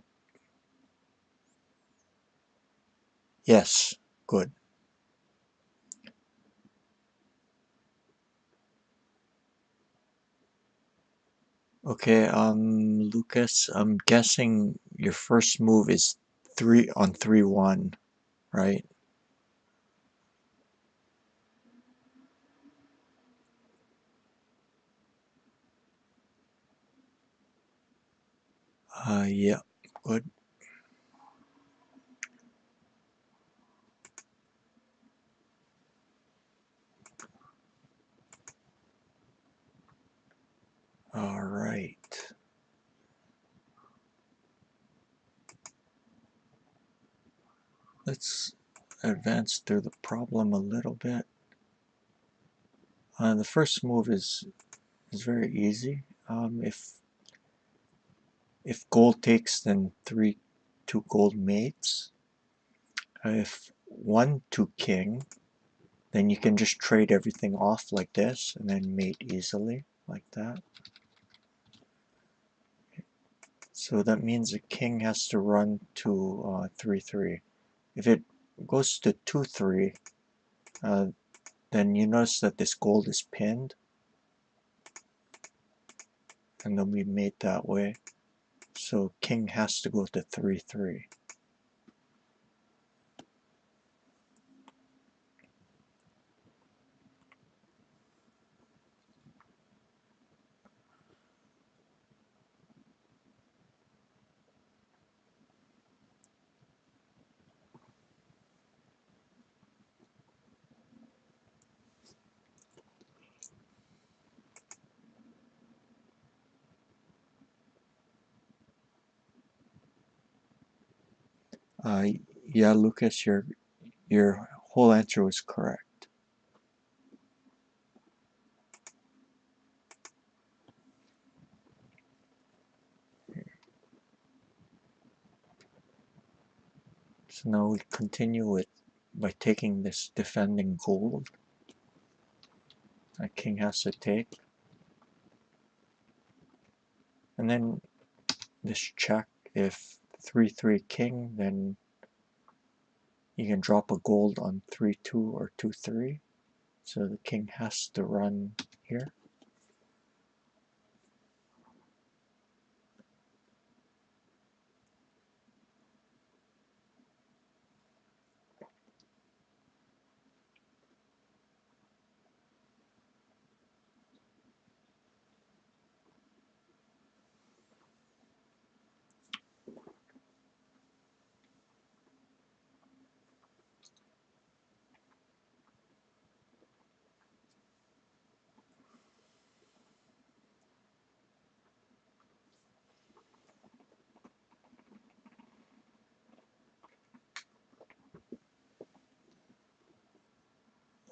Yes, good. Okay, Lucas, I'm guessing your first move is 3 on 3-1, right? Yeah, good. All right. Let's advance through the problem a little bit. The first move is very easy. If gold takes, then 2 gold mates. If 1 to king, then you can just trade everything off like this and then mate easily like that. So that means the king has to run to 3-3. If it goes to 2-3, then you notice that this gold is pinned, and they'll be made that way. So king has to go to 3-3. Uh, yeah, Lucas, your whole answer was correct. So now we continue with by taking this defending gold. A king has to take, and then this check. If 3-3 king, then you can drop a gold on 3-2 or 2-3. So the king has to run here.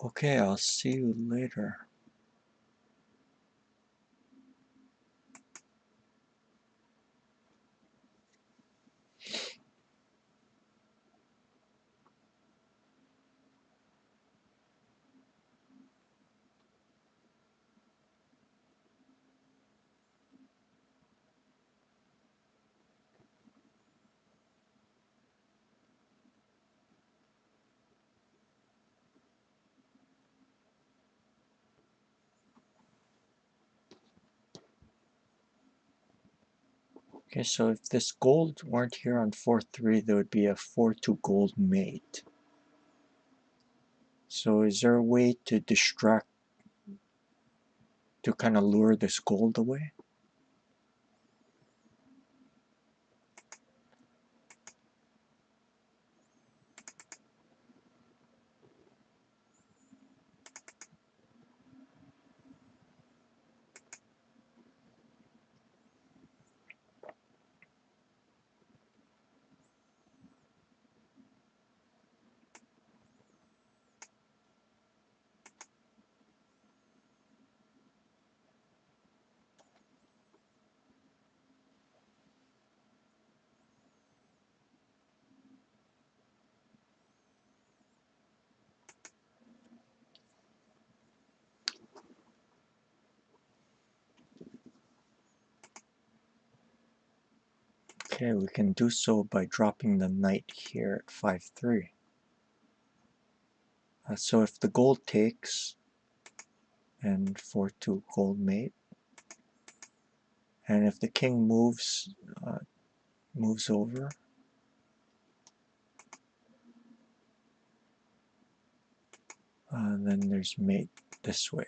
Okay, I'll see you later. Okay, so if this gold weren't here on 4-3, there would be a 4-2 gold mate. So is there a way to distract, to kind of lure this gold away? Okay, we can do so by dropping the knight here at 5-3. So if the gold takes, and 4-2 gold mate, and if the king moves over, then there's mate this way.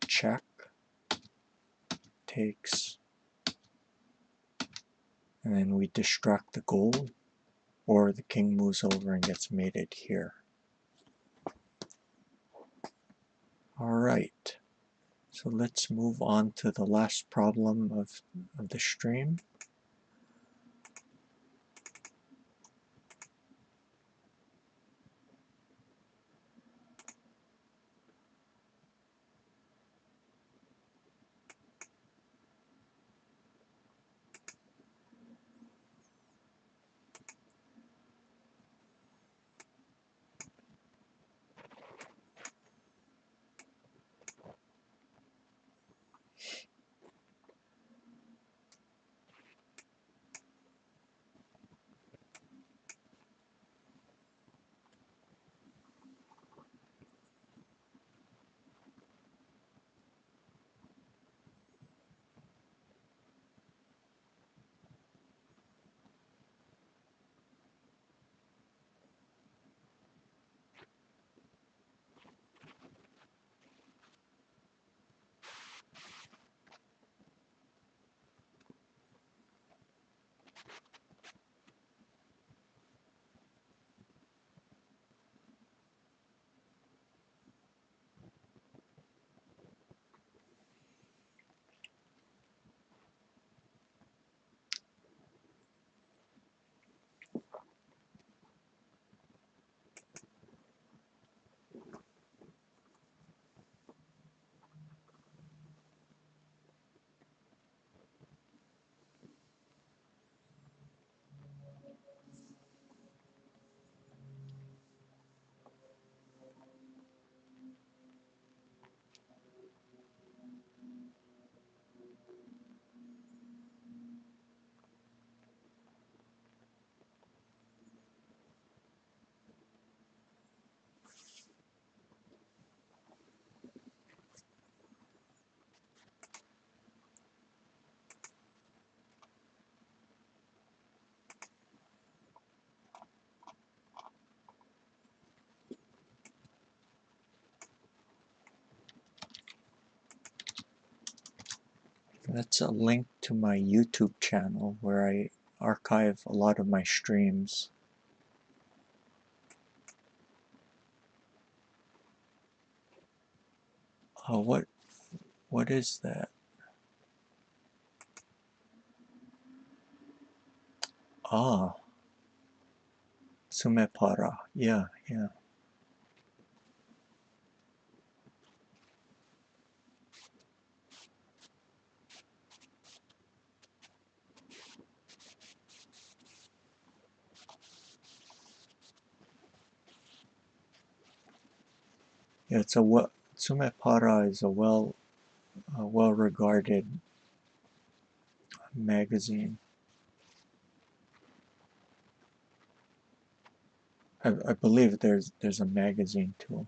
Check, takes, and then we distract the gold, or the king moves over and gets mated here. Alright, so let's move on to the last problem of the stream. That's a link to my YouTube channel where I archive a lot of my streams. What is that? Ah, Tsumepara. Yeah. Yeah, Tsumepara is a well-regarded magazine. I believe there's a magazine too.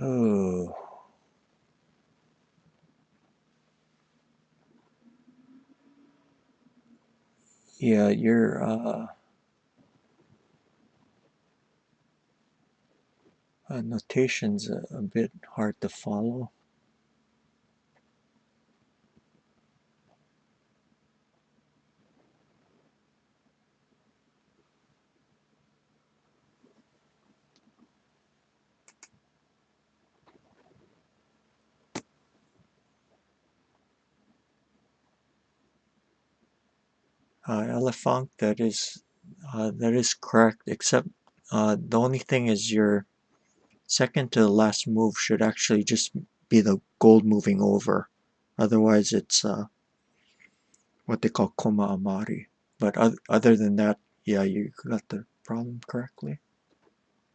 Oh, yeah, your notation's a bit hard to follow. Elephant, that is correct, except the only thing is your second to the last move should actually just be the gold moving over. Otherwise, it's what they call koma amari. But other than that, yeah, you got the problem correctly.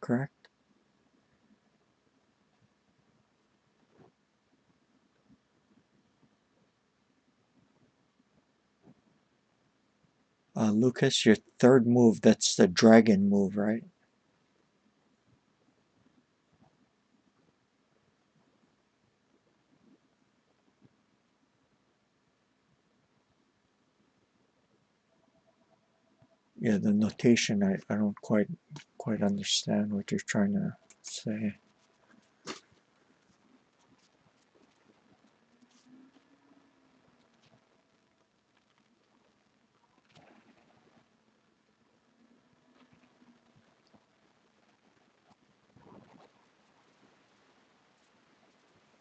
Correct? Lucas, your third move, that's the dragon move, right? Yeah, the notation, I don't quite understand what you're trying to say.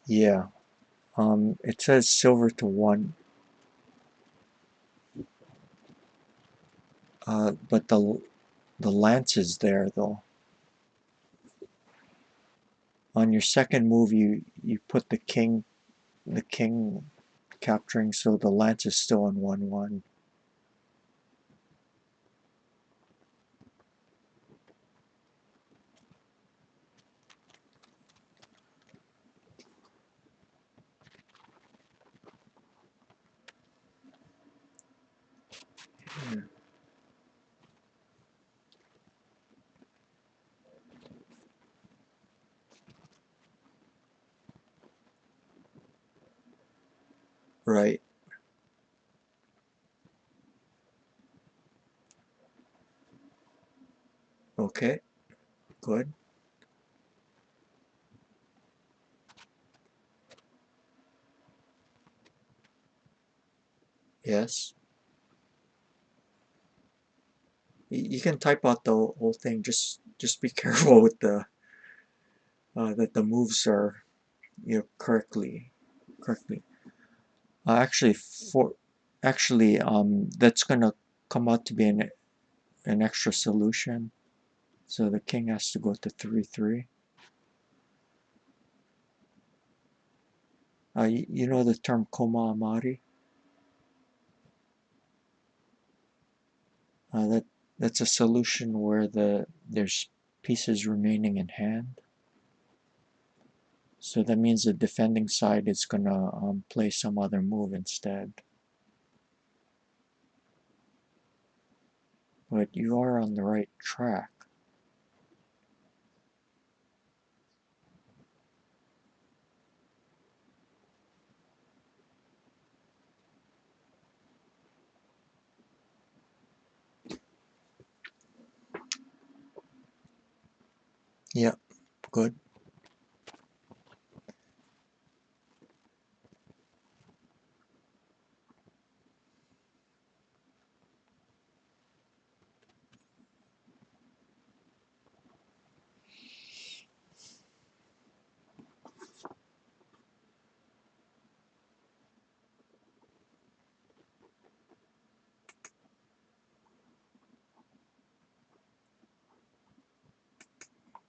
Yeah, it says silver to 1, but the lance is there though. On your second move, you put the king capturing, so the lance is still on 1/1. Yeah. Right. Okay. Good. Yes. You can type out the whole thing. Just be careful with the that the moves are correctly. Actually, that's gonna come out to be an extra solution. So the king has to go to 3/3. You know the term koma amari? That's a solution where there's pieces remaining in hand. So that means the defending side is gonna play some other move instead. But you are on the right track. Yeah, good.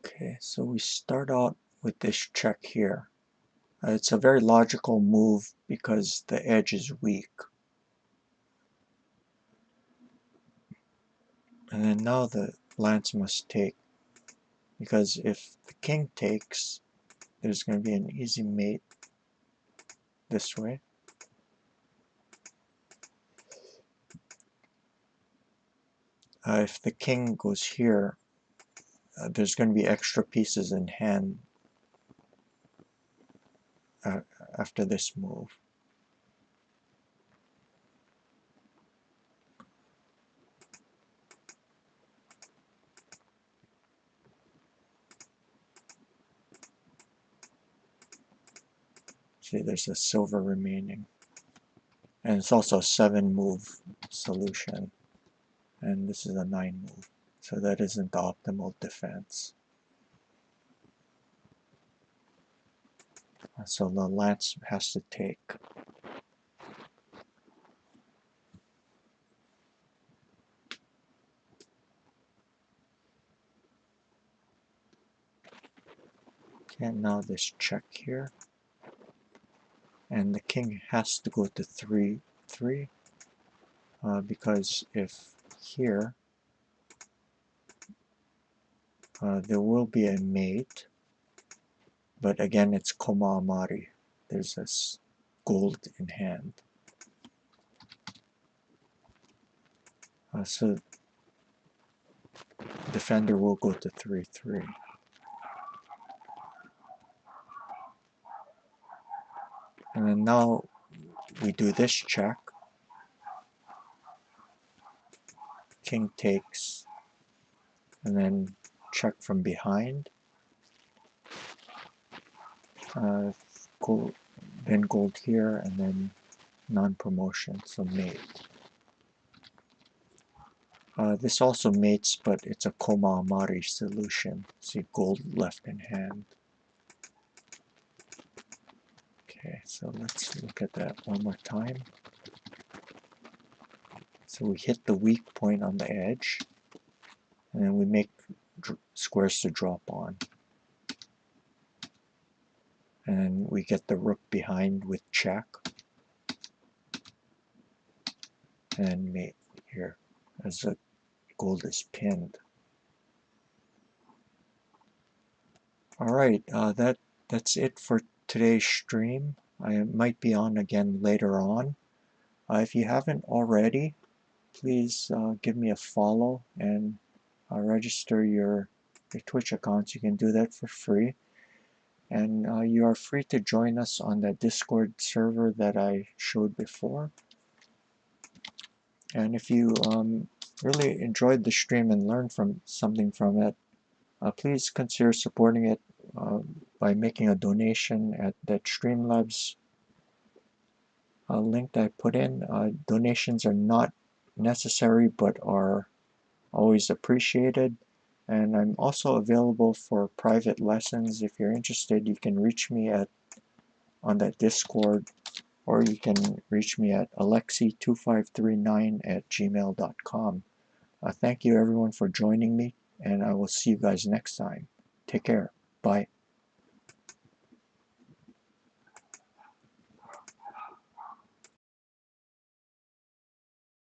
Okay, so we start out with this check here. It's a very logical move because the edge is weak. And then now the lance must take, because if the king takes, there's going to be an easy mate this way. If the king goes here, there's going to be extra pieces in hand after this move. See, there's a silver remaining. And it's also a 7-move solution. And this is a 9-move. So that isn't the optimal defense. So the lance has to take. And now this check here. And the king has to go to 3-3 because if here there will be a mate, but again it's koma amari. There's this gold in hand. So defender will go to 3-3. And then now we do this check. King takes, and then check from behind. Gold, then gold here, and then non-promotion, so mate. This also mates, but it's a koma amari solution. See, gold left in hand. Okay, so let's look at that one more time. So we hit the weak point on the edge, and then we make squares to drop on. And we get the rook behind with check, and mate here as the gold is pinned. Alright, that's it for today's stream. I might be on again later on. If you haven't already, please give me a follow and register your Twitch accounts. You can do that for free. And you are free to join us on the Discord server that I showed before. And if you really enjoyed the stream and learned something from it, please consider supporting it by making a donation at that Streamlabs link that I put in. Donations are not necessary but are always appreciated. And I'm also available for private lessons. If you're interested, you can reach me on that Discord, or you can reach me at alexi2539@gmail.com. Thank you everyone for joining me, and I will see you guys next time. Take care. Bye.